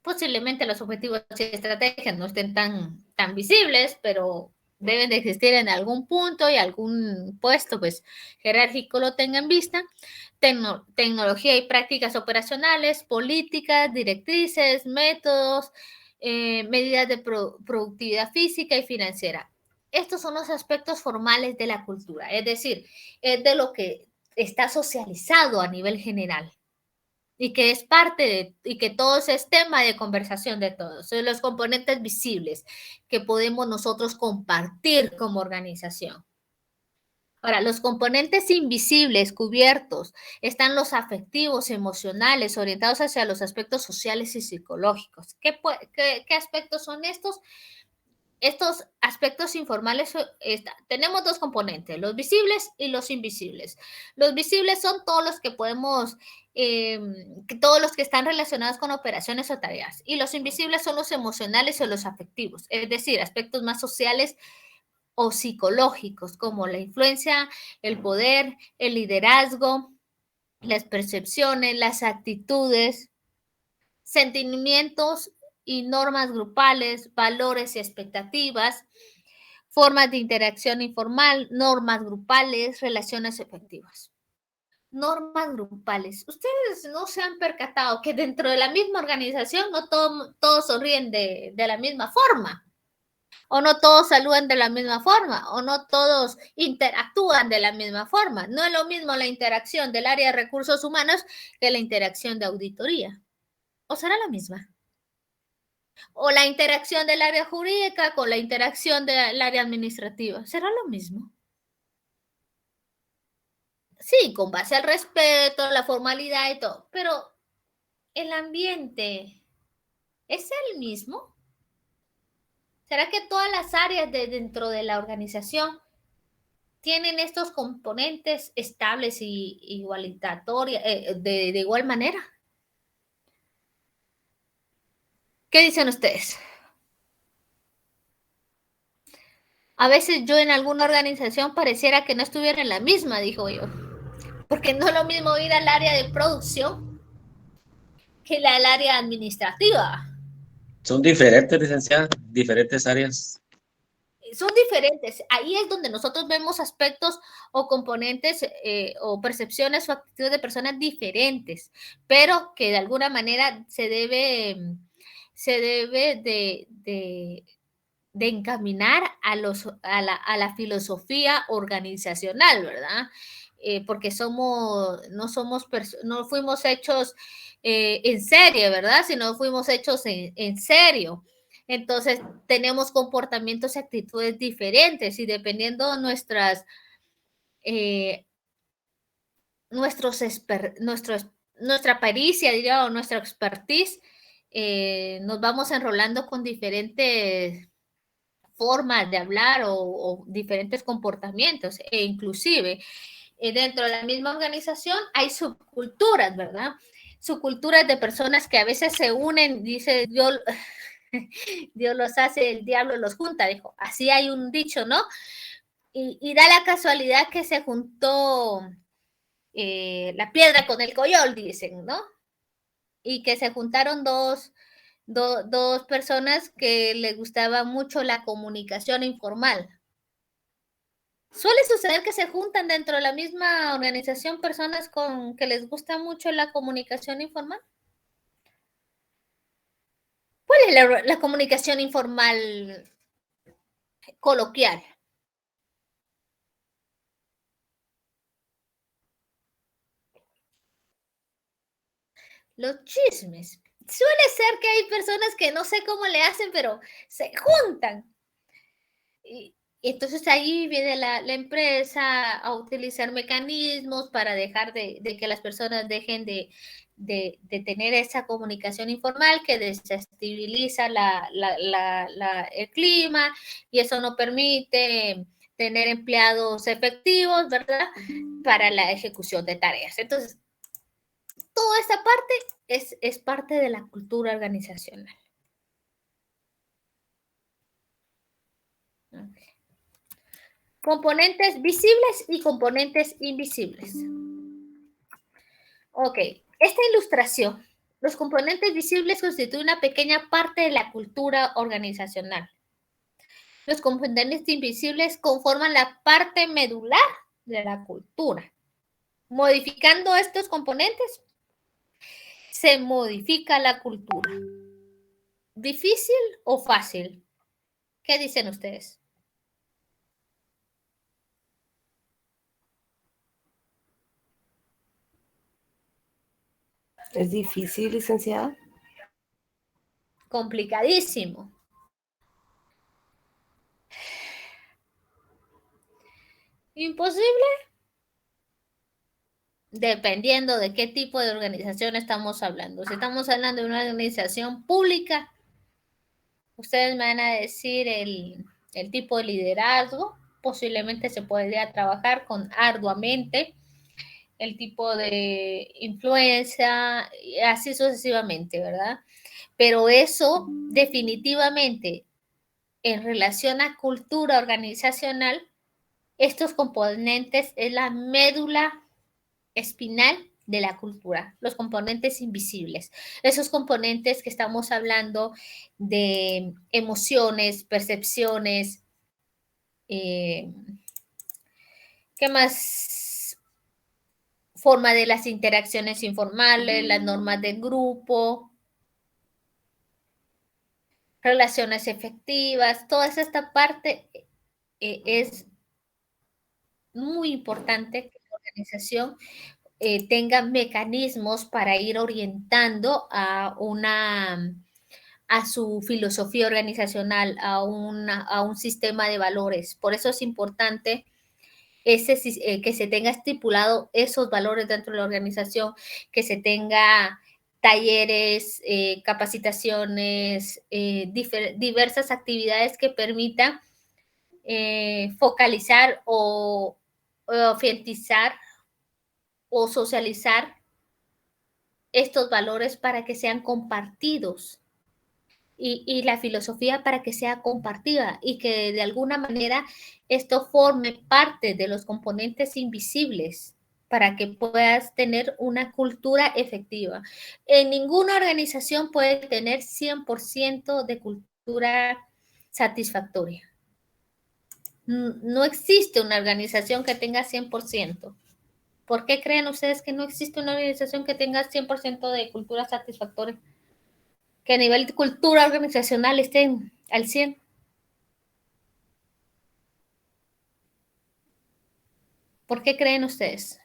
Posiblemente los objetivos y estrategias no estén tan visibles, pero deben de existir en algún punto y algún puesto pues, jerárquico lo tenga en vista. Tecnología y prácticas operacionales, políticas, directrices, métodos, medidas de productividad física y financiera. Estos son los aspectos formales de la cultura, es decir, es de lo que está socializado a nivel general y que es parte y que todo es tema de conversación de todos. Son los componentes visibles que podemos nosotros compartir como organización. Ahora, los componentes invisibles, cubiertos, están los afectivos, emocionales, orientados hacia los aspectos sociales y psicológicos. ¿Qué aspectos son estos? Estos aspectos informales, tenemos dos componentes, los visibles y los invisibles. Los visibles son todos los que podemos, todos los que están relacionados con operaciones o tareas. Y los invisibles son los emocionales o los afectivos, es decir, aspectos más sociales o psicológicos, como la influencia, el poder, el liderazgo, las percepciones, las actitudes, sentimientos y normas grupales, valores y expectativas, formas de interacción informal, normas grupales, relaciones efectivas. Normas grupales. Ustedes no se han percatado que dentro de la misma organización no todos sonríen de la misma forma, o no todos saludan de la misma forma, o no todos interactúan de la misma forma. No es lo mismo la interacción del área de recursos humanos que la interacción de auditoría. ¿O será la misma? O la interacción del área jurídica con la interacción del área administrativa. ¿Será lo mismo? Sí, con base al respeto, la formalidad y todo, pero el ambiente es el mismo. ¿Será que todas las áreas dentro de la organización tienen estos componentes estables y igualitarios de igual manera? ¿Qué dicen ustedes? A veces yo en alguna organización pareciera que no estuviera en la misma, dijo yo. Porque no es lo mismo ir al área de producción que al área administrativa. Son diferentes, licenciada, diferentes áreas. Son diferentes. Ahí es donde nosotros vemos aspectos o componentes o percepciones o actitudes de personas diferentes, pero que de alguna manera se debe de encaminar a la filosofía organizacional, ¿verdad? Porque no fuimos hechos en serie, ¿verdad? Sino fuimos hechos en serio. Entonces, tenemos comportamientos y actitudes diferentes y dependiendo de nuestra pericia, diría, o nuestra expertise, nos vamos enrolando con diferentes formas de hablar o diferentes comportamientos e inclusive dentro de la misma organización hay subculturas, ¿verdad? Subculturas de personas que a veces se unen, dice Dios, Dios los hace, el diablo los junta, dijo. Así hay un dicho, ¿no? Y da la casualidad que se juntó la piedra con el coyol, dicen, ¿no? Y que se juntaron dos personas que les gustaba mucho la comunicación informal. Suele suceder que se juntan dentro de la misma organización personas con que les gusta mucho la comunicación informal. ¿Cuál es la comunicación informal coloquial? Los chismes. Suele ser que hay personas que no sé cómo le hacen, pero se juntan. Y entonces ahí viene la empresa a utilizar mecanismos para dejar de que las personas dejen de tener esa comunicación informal que desestabiliza el clima y eso no permite tener empleados efectivos, ¿verdad? Para la ejecución de tareas. Entonces, toda esta parte es parte de la cultura organizacional. Okay. Componentes visibles y componentes invisibles. Ok, esta ilustración. Los componentes visibles constituyen una pequeña parte de la cultura organizacional. Los componentes invisibles conforman la parte medular de la cultura. Modificando estos componentes, se modifica la cultura. ¿Difícil o fácil? ¿Qué dicen ustedes? ¿Es difícil, licenciada? Complicadísimo. ¿Imposible? Dependiendo de qué tipo de organización estamos hablando. Si estamos hablando de una organización pública, ustedes me van a decir el tipo de liderazgo. Posiblemente se podría trabajar con arduamente el tipo de influencia, así sucesivamente, ¿verdad? Pero eso definitivamente en relación a cultura organizacional, estos componentes es la médula espinal de la cultura, los componentes invisibles, esos componentes que estamos hablando de emociones, percepciones, ¿qué más? Forma de las interacciones informales, las normas del grupo, relaciones efectivas, toda esta parte es muy importante que la organización tenga mecanismos para ir orientando a su filosofía organizacional, a un sistema de valores. Por eso es importante que se tenga estipulado esos valores dentro de la organización, que se tenga talleres, capacitaciones, diversas actividades que permitan focalizar o oficializar o socializar estos valores para que sean compartidos y la filosofía para que sea compartida y que de alguna manera esto forme parte de los componentes invisibles para que puedas tener una cultura efectiva. En ninguna organización puede tener 100% de cultura satisfactoria. No existe una organización que tenga 100%. ¿Por qué creen ustedes que no existe una organización que tenga 100% de cultura satisfactoria? Que a nivel de cultura organizacional estén al 100. ¿Por qué creen ustedes?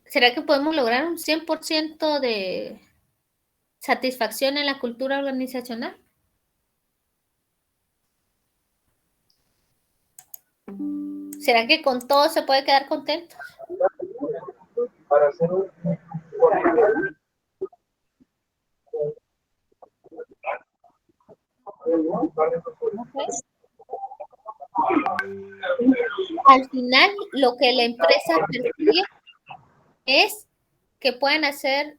¿Será que podemos lograr un 100% de satisfacción en la cultura organizacional? ¿Será que con todo se puede quedar contento? Para hacer un... Okay. Al final, lo que la empresa persigue es que puedan hacer,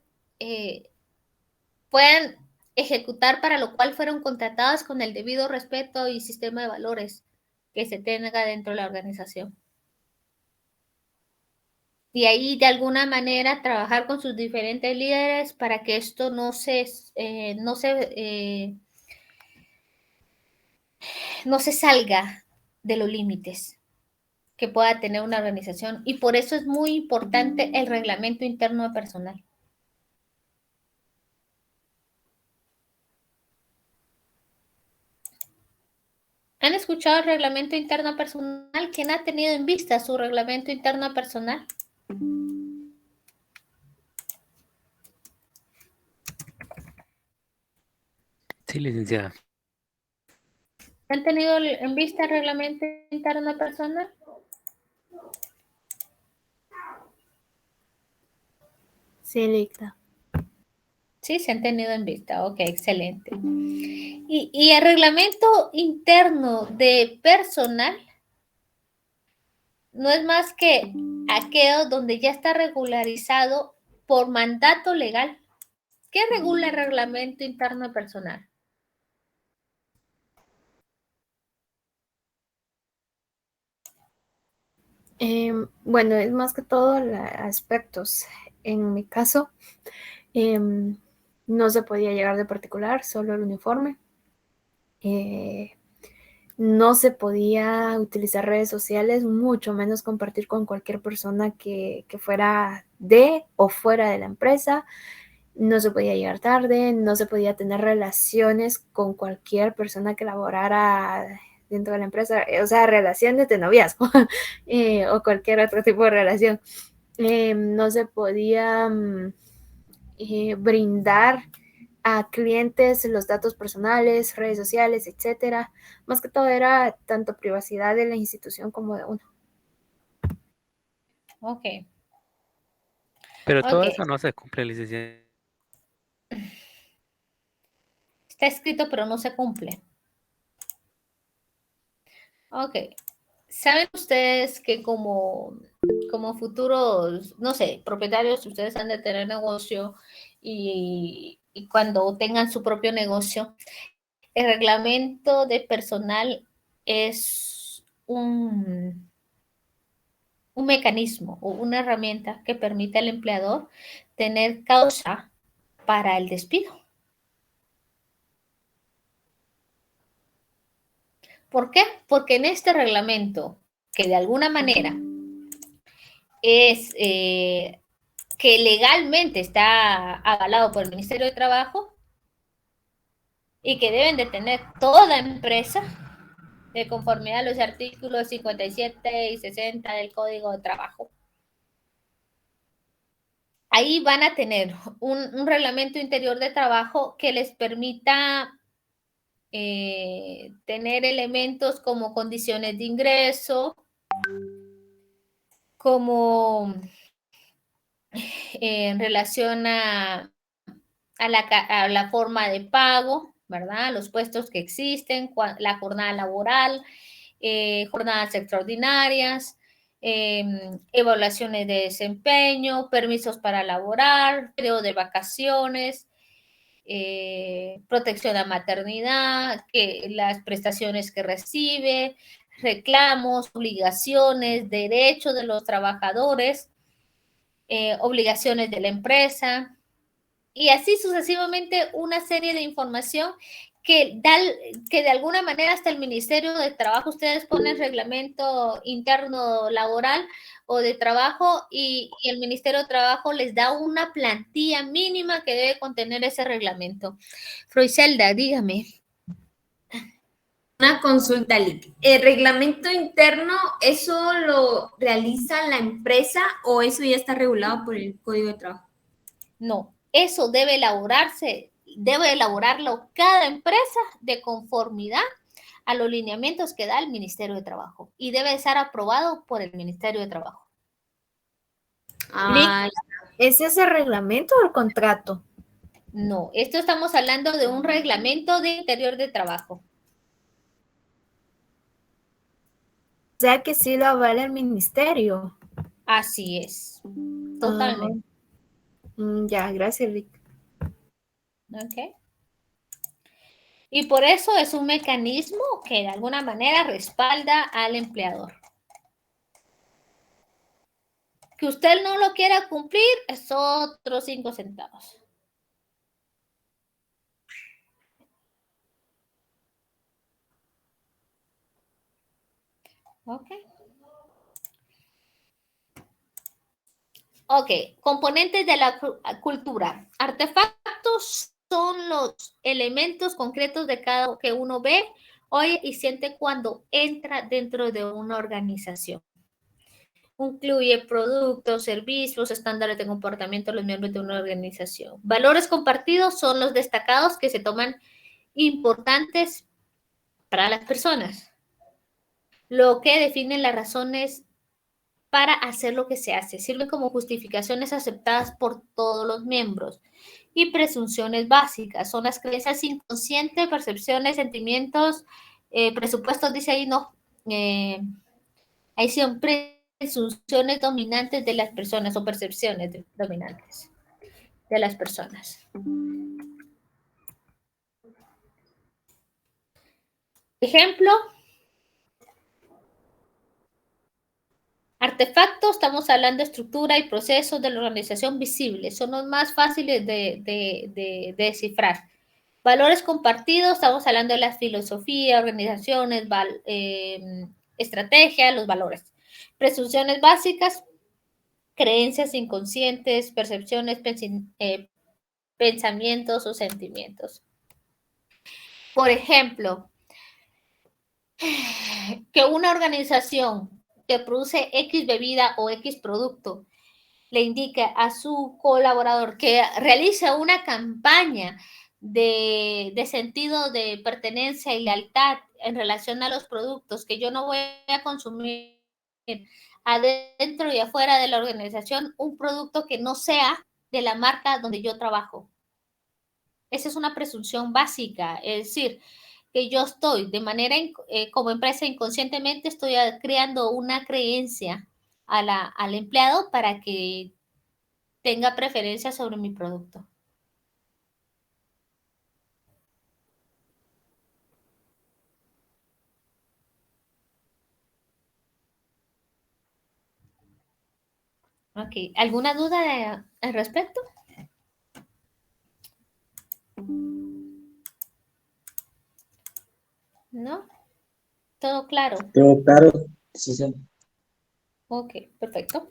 puedan ejecutar para lo cual fueron contratadas con el debido respeto y sistema de valores que se tenga dentro de la organización. Y ahí, de alguna manera, trabajar con sus diferentes líderes para que esto no se salga de los límites que pueda tener una organización. Y por eso es muy importante el reglamento interno de personal. ¿Han escuchado el reglamento interno personal? ¿Quién ha tenido en vista su reglamento interno personal? Sí, licenciada. ¿Han tenido en vista el reglamento interno personal? Sí, Licta. Sí, se han tenido en vista. Ok, excelente. Y el reglamento interno de personal no es más que aquello donde ya está regularizado por mandato legal. ¿Qué regula el reglamento interno de personal? Bueno, es más que todo aspectos. En mi caso, no se podía llegar de particular, solo el uniforme. No se podía utilizar redes sociales, mucho menos compartir con cualquier persona que fuera de o fuera de la empresa. No se podía llegar tarde, no se podía tener relaciones con cualquier persona que laborara dentro de la empresa, o sea, relaciones de noviazgo o cualquier otro tipo de relación. No se podía brindar a clientes los datos personales, redes sociales, etcétera. Más que todo era tanto privacidad de la institución como de uno. Ok. Pero todo Ok. eso no se cumple, licenciada. Está escrito, pero no se cumple. Ok. ¿Saben ustedes que como futuros, no sé, propietarios, ustedes han de tener negocio y cuando tengan su propio negocio, el reglamento de personal es un mecanismo o una herramienta que permite al empleador tener causa para el despido? ¿Por qué? Porque en este reglamento, que de alguna manera es que legalmente está avalado por el Ministerio de Trabajo y que deben de tener toda empresa de conformidad a los artículos 57 y 60 del Código de Trabajo. Ahí van a tener un reglamento interior de trabajo que les permita tener elementos como condiciones de ingreso, como en relación a la forma de pago, ¿verdad? Los puestos que existen, la jornada laboral, jornadas extraordinarias, evaluaciones de desempeño, permisos para laborar, periodo de vacaciones, protección a maternidad, las prestaciones que recibe, reclamos, obligaciones, derechos de los trabajadores, obligaciones de la empresa, y así sucesivamente una serie de información que de alguna manera hasta el Ministerio de Trabajo, ustedes ponen reglamento interno laboral o de trabajo y el Ministerio de Trabajo les da una plantilla mínima que debe contener ese reglamento. Froiselda, dígame. Una consulta, Lick. ¿El reglamento interno, eso lo realiza la empresa o eso ya está regulado por el Código de Trabajo? No, eso debe elaborarlo cada empresa de conformidad a los lineamientos que da el Ministerio de Trabajo y debe ser aprobado por el Ministerio de Trabajo. ¿Es ese reglamento o el contrato? No, esto estamos hablando de un reglamento de interior de trabajo. O sea que sí lo avala el ministerio. Así es, totalmente. Ya, gracias, Rick. Ok. Y por eso es un mecanismo que de alguna manera respalda al empleador. Que usted no lo quiera cumplir es otros 5 centavos. Ok. Ok, componentes de la cultura. Artefactos son los elementos concretos de cada que uno ve, oye y siente cuando entra dentro de una organización. Incluye productos, servicios, estándares de comportamiento de los miembros de una organización. Valores compartidos son los destacados que se toman importantes para las personas. Lo que define las razones para hacer lo que se hace. Sirven como justificaciones aceptadas por todos los miembros. Y presunciones básicas. Son las creencias inconscientes, percepciones, sentimientos, presupuestos, dice ahí, no. Ahí son presunciones dominantes de las personas o percepciones dominantes de las personas. Ejemplo. Artefactos, estamos hablando de estructura y procesos de la organización visibles. Son los más fáciles de descifrar. Valores compartidos, estamos hablando de la filosofía, organizaciones, estrategia, los valores. Presunciones básicas, creencias inconscientes, percepciones, pensamientos o sentimientos. Por ejemplo, que una organización que produce X bebida o X producto le indique a su colaborador que realice una campaña de sentido de pertenencia y lealtad en relación a los productos que yo no voy a consumir adentro y afuera de la organización un producto que no sea de la marca donde yo trabajo. Esa es una presunción básica, es decir, que yo estoy de manera, como empresa inconscientemente, estoy creando una creencia al empleado para que tenga preferencia sobre mi producto. Ok, ¿alguna duda al respecto? ¿No? ¿Todo claro? Todo claro, sí, sí. Ok, perfecto.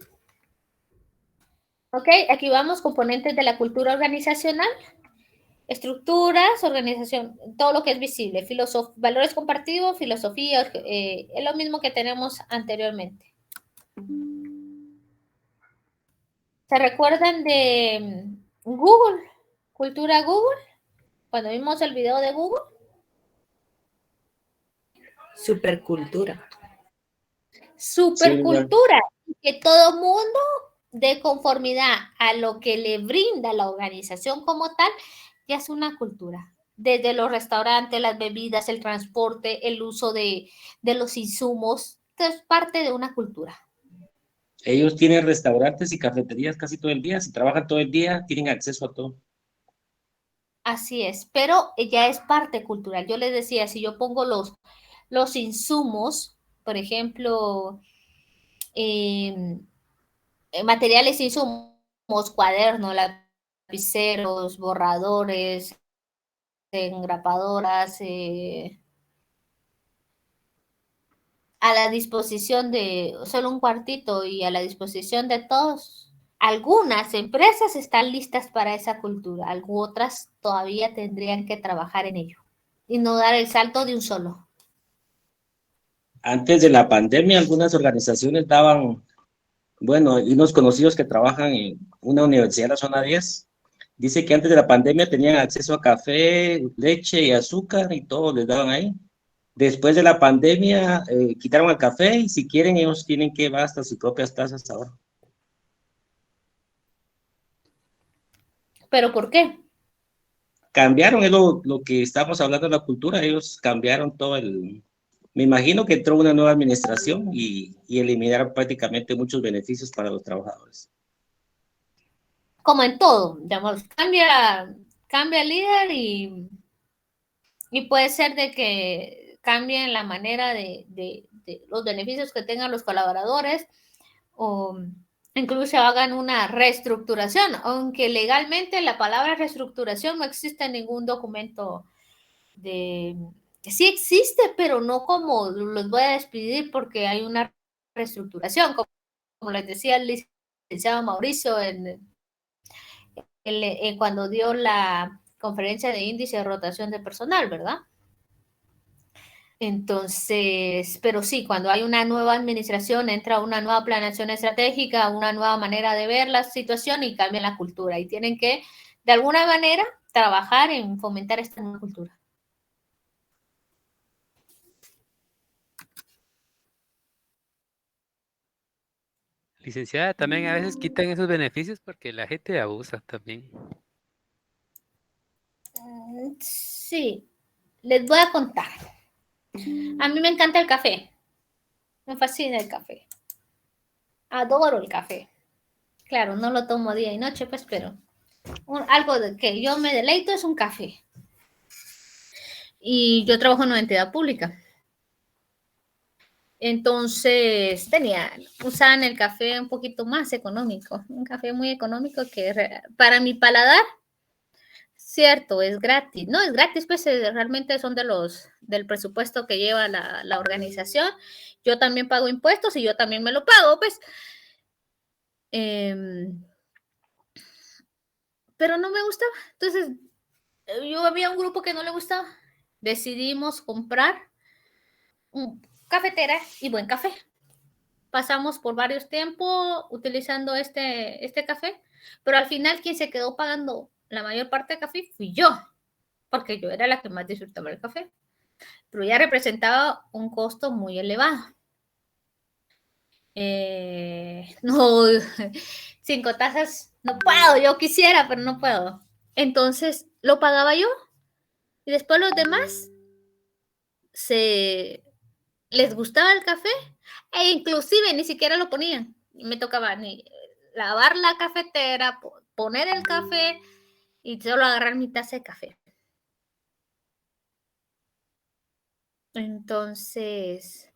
Ok, aquí vamos, componentes de la cultura organizacional. Estructuras, organización, todo lo que es visible. Valores compartidos, filosofía, es lo mismo que tenemos anteriormente. ¿Se recuerdan de Google? ¿Cultura Google? Cuando vimos el video de Google. Supercultura. Supercultura. Sí, que todo mundo, de conformidad a lo que le brinda la organización como tal, ya es una cultura. desde los restaurantes, las bebidas, el transporte, el uso de los insumos. Esto es parte de una cultura. Ellos tienen restaurantes y cafeterías casi todo el día. Si trabajan todo el día, tienen acceso a todo. Así es, pero ya es parte cultural. Yo les decía, si yo pongo los insumos, por ejemplo, materiales, insumos, cuadernos, lapiceros, borradores, engrapadoras, a la disposición de solo un cuartito y a la disposición de todos. Algunas empresas están listas para esa cultura, otras todavía tendrían que trabajar en ello y no dar el salto de un solo. Antes de la pandemia, algunas organizaciones daban, bueno, y unos conocidos que trabajan en una universidad en la zona 10, dice que antes de la pandemia tenían acceso a café, leche y azúcar y todo les daban ahí. Después de la pandemia, quitaron el café y si quieren ellos tienen que llevar hasta sus propias tazas ahora. ¿Pero por qué? Cambiaron, es lo que estamos hablando de la cultura, ellos cambiaron todo el... Me imagino que entró una nueva administración y eliminaron prácticamente muchos beneficios para los trabajadores. Como en todo, digamos, cambia el líder y puede ser de que cambien la manera de los beneficios que tengan los colaboradores o incluso hagan una reestructuración, aunque legalmente la palabra reestructuración no existe en ningún documento de... Sí existe, pero no como los voy a despedir porque hay una reestructuración, como les decía el licenciado Mauricio cuando dio la conferencia de índice de rotación de personal, ¿verdad? Entonces, pero sí, cuando hay una nueva administración, entra una nueva planeación estratégica, una nueva manera de ver la situación y cambia la cultura. Y tienen que, de alguna manera, trabajar en fomentar esta nueva cultura. Licenciada, también a veces quitan esos beneficios porque la gente abusa también. Sí, les voy a contar. A mí me encanta el café. Me fascina el café. Adoro el café. Claro, no lo tomo día y noche, pues, pero algo de que yo me deleito es un café. Y yo trabajo en una entidad pública. Entonces usaban el café un poquito más económico, un café muy económico que para mi paladar, cierto, es gratis. No es gratis, pues realmente son del presupuesto que lleva la organización. Yo también pago impuestos y yo también me lo pago, pues. Pero no me gustaba. Entonces, yo había un grupo que no le gustaba. Decidimos comprar cafetera y buen café. Pasamos por varios tiempos utilizando este café, pero al final quien se quedó pagando la mayor parte del café fui yo, porque yo era la que más disfrutaba el café, pero ya representaba un costo muy elevado. No, 5 tazas, no puedo, yo quisiera, pero no puedo. Entonces lo pagaba yo y después los demás les gustaba el café e inclusive ni siquiera lo ponían. Me tocaba ni lavar la cafetera, poner el café y solo agarrar mi taza de café. Entonces,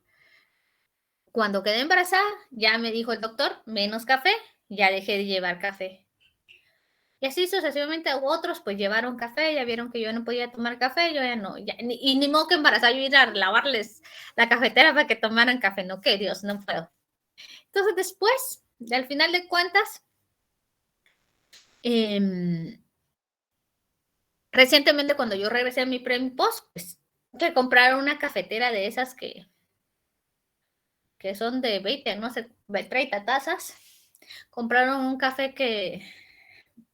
cuando quedé embarazada, ya me dijo el doctor, menos café, ya dejé de llevar café. Y así sucesivamente otros pues llevaron café, ya vieron que yo no podía tomar café, yo ya no, y ni modo que embarazada yo ir a lavarles la cafetera para que tomaran café, no, que Dios, no puedo. Entonces después, al final de cuentas, recientemente cuando yo regresé a mi pre-post, pues que compraron una cafetera de esas que son de 20, no sé, 30 tazas. Compraron un café que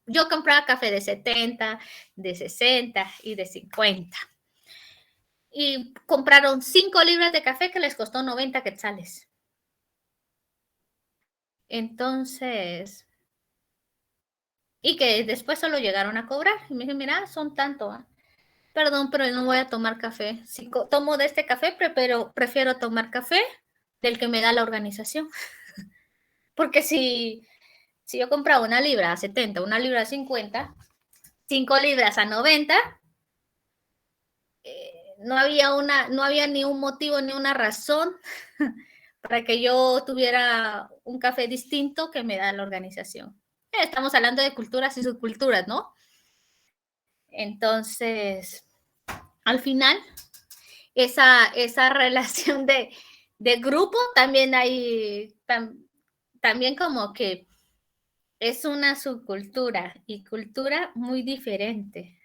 yo compraba café de 70, de 60 y de 50. Y compraron 5 libras de café que les costó 90 quetzales. Entonces, y que después solo llegaron a cobrar. Y me dije, mira, son tanto. Perdón, pero no voy a tomar café. Si tomo de este café, prefiero tomar café del que me da la organización. Porque si yo compraba una libra a 70, una libra a 50, 5 libras a 90, no había ni un motivo ni una razón para que yo tuviera un café distinto que me da la organización. Estamos hablando de culturas y subculturas, ¿no? Entonces, al final, esa relación de grupo también hay, también como que es una subcultura y cultura muy diferente.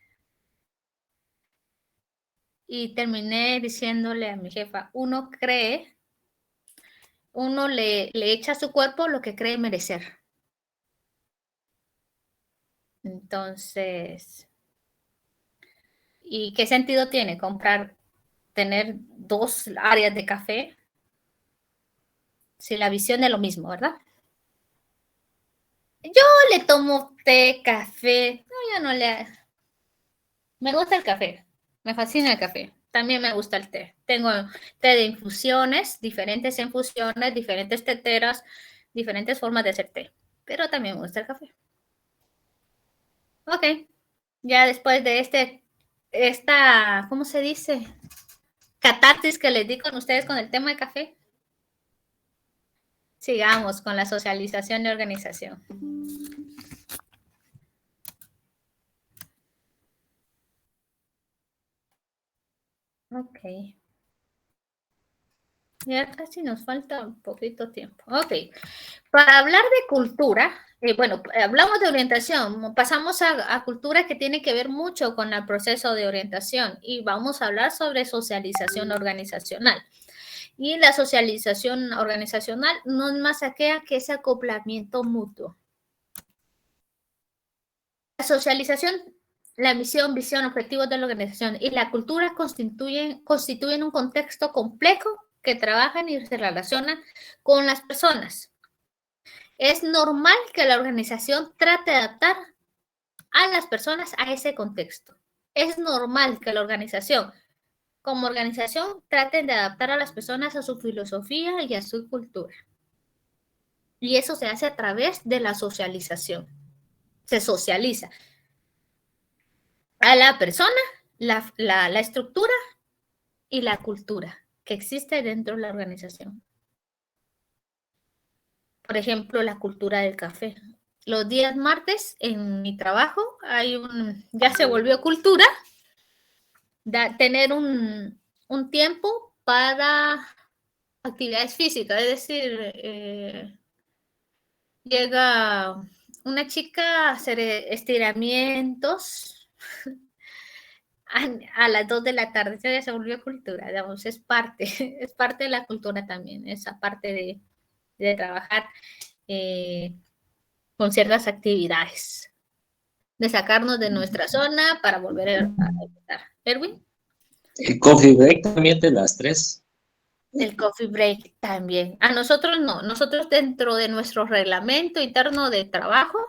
Y terminé diciéndole a mi jefa, uno le echa a su cuerpo lo que cree merecer. Entonces, ¿y qué sentido tiene tener 2 áreas de café si la visión es lo mismo, verdad? Yo le tomo té, café, no, yo no le... Me gusta el café, me fascina el café, también me gusta el té. Tengo té de infusiones, diferentes teteras, diferentes formas de hacer té, pero también me gusta el café. Ok, ya después de esta, ¿cómo se dice? Catarsis que les di con ustedes con el tema de café. Sigamos con la socialización y organización. Ok. Ya casi nos falta un poquito tiempo. Ok. Para hablar de cultura, bueno, hablamos de orientación, pasamos a cultura que tiene que ver mucho con el proceso de orientación y vamos a hablar sobre socialización organizacional. Y la socialización organizacional no es más aquella que ese acoplamiento mutuo. La socialización, la misión, visión, objetivos de la organización y la cultura constituyen un contexto complejo que trabajan y se relacionan con las personas. Es normal que la organización trate de adaptar a las personas a ese contexto. Es normal que la organización, como organización, traten de adaptar a las personas a su filosofía y a su cultura. Y eso se hace a través de la socialización. Se socializa a la persona, la estructura y la cultura que existe dentro de la organización. Por ejemplo, la cultura del café. Los días martes en mi trabajo ya se volvió cultura tener un tiempo para actividades físicas, es decir, llega una chica a hacer estiramientos a las 2 de la tarde, ya se volvió cultura, digamos, es parte de la cultura también, esa parte de trabajar con ciertas actividades, de sacarnos de nuestra zona para volver a empezar. ¿Erwin? El coffee break también de las 3. El coffee break también. A nosotros no. Nosotros dentro de nuestro reglamento interno de trabajo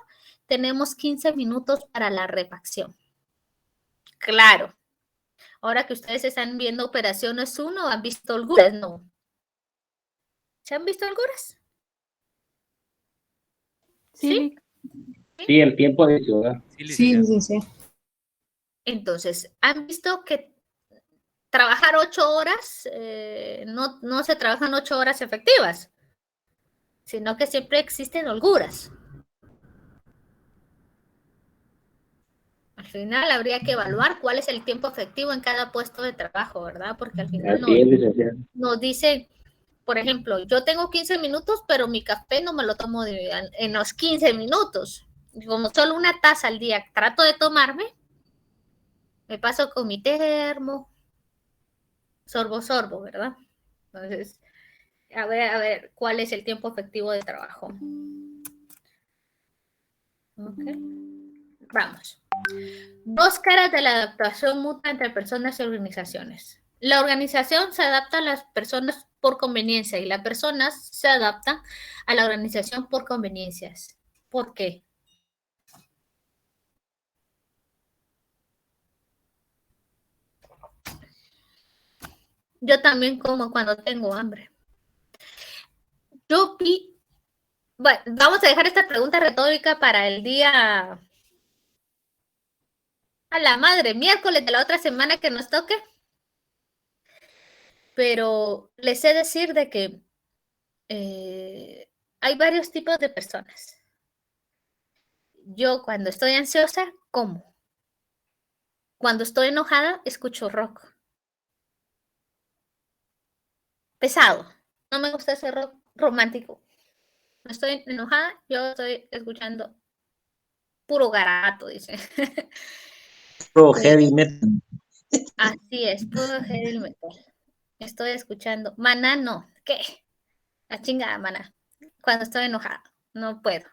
tenemos 15 minutos para la refacción. Claro. Ahora que ustedes están viendo Operaciones 1, ¿han visto algunas? No. ¿Se han visto algunas? Sí. Sí, el tiempo de ciudad. Sí. Entonces, ¿han visto que trabajar 8 horas, no se trabajan 8 horas efectivas, sino que siempre existen holguras? Al final habría que evaluar cuál es el tiempo efectivo en cada puesto de trabajo, ¿verdad? Porque al final nos dice, por ejemplo, yo tengo 15 minutos, pero mi café no me lo tomo en los 15 minutos. Como solo una taza al día trato de tomarme, me paso con mi termo, sorbo, ¿verdad? Entonces, a ver, ¿cuál es el tiempo efectivo de trabajo? Ok. Vamos. 2 caras de la adaptación mutua entre personas y organizaciones. La organización se adapta a las personas por conveniencia y las personas se adaptan a la organización por conveniencias. ¿Por qué? Yo también como cuando tengo hambre. Bueno, vamos a dejar esta pregunta retórica para el día a la madre, miércoles de la otra semana que nos toque. Pero les sé decir de que hay varios tipos de personas. Yo cuando estoy ansiosa, como. Cuando estoy enojada, escucho rock. Pesado. No me gusta ese rock romántico. No estoy enojada, yo estoy escuchando puro garato, dice. Pro heavy metal. Así es, puro heavy metal. Estoy escuchando. Maná, no. ¿Qué? La chingada, maná. Cuando estoy enojada, no puedo.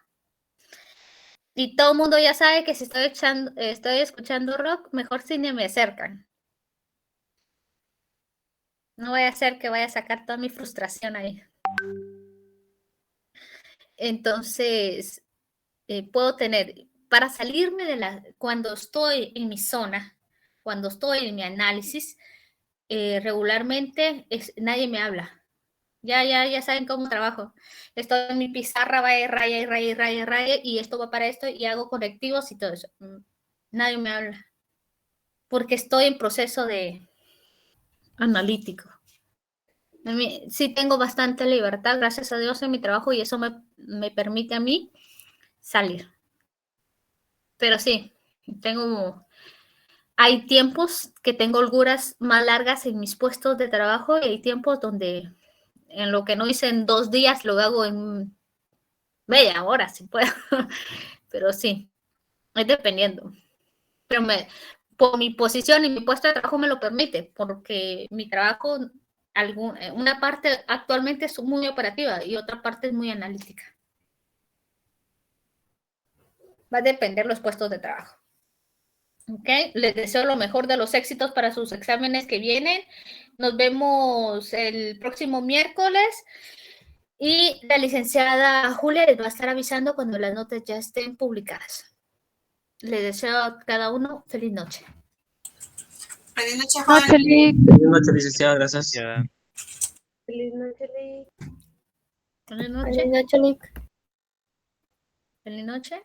Y todo el mundo ya sabe que si estoy escuchando rock, mejor si ni me acercan. No voy a hacer que vaya a sacar toda mi frustración ahí. Entonces, puedo tener, para salirme cuando estoy en mi zona, cuando estoy en mi análisis, regularmente nadie me habla. Ya saben cómo trabajo. Estoy en mi pizarra, raya, y esto va para esto, y hago conectivos y todo eso. Nadie me habla. Porque estoy en proceso de analítico. Sí tengo bastante libertad, gracias a Dios, en mi trabajo, y eso me permite a mí salir. Pero sí, hay tiempos que tengo holguras más largas en mis puestos de trabajo y hay tiempos donde en lo que no hice en 2 días lo hago en media hora, si puedo. Pero sí, es dependiendo. Pero por mi posición y mi puesto de trabajo me lo permite, porque mi trabajo, una parte actualmente es muy operativa y otra parte es muy analítica. Va a depender los puestos de trabajo. ¿Ok? Les deseo lo mejor de los éxitos para sus exámenes que vienen. Nos vemos el próximo miércoles y la licenciada Julia les va a estar avisando cuando las notas ya estén publicadas. Les deseo a cada uno feliz noche. Feliz noche, Juan. Feliz noche, licenciada, gracias. Ya. Feliz noche, Lick. Feliz noche. Feliz noche, Lick. Feliz noche.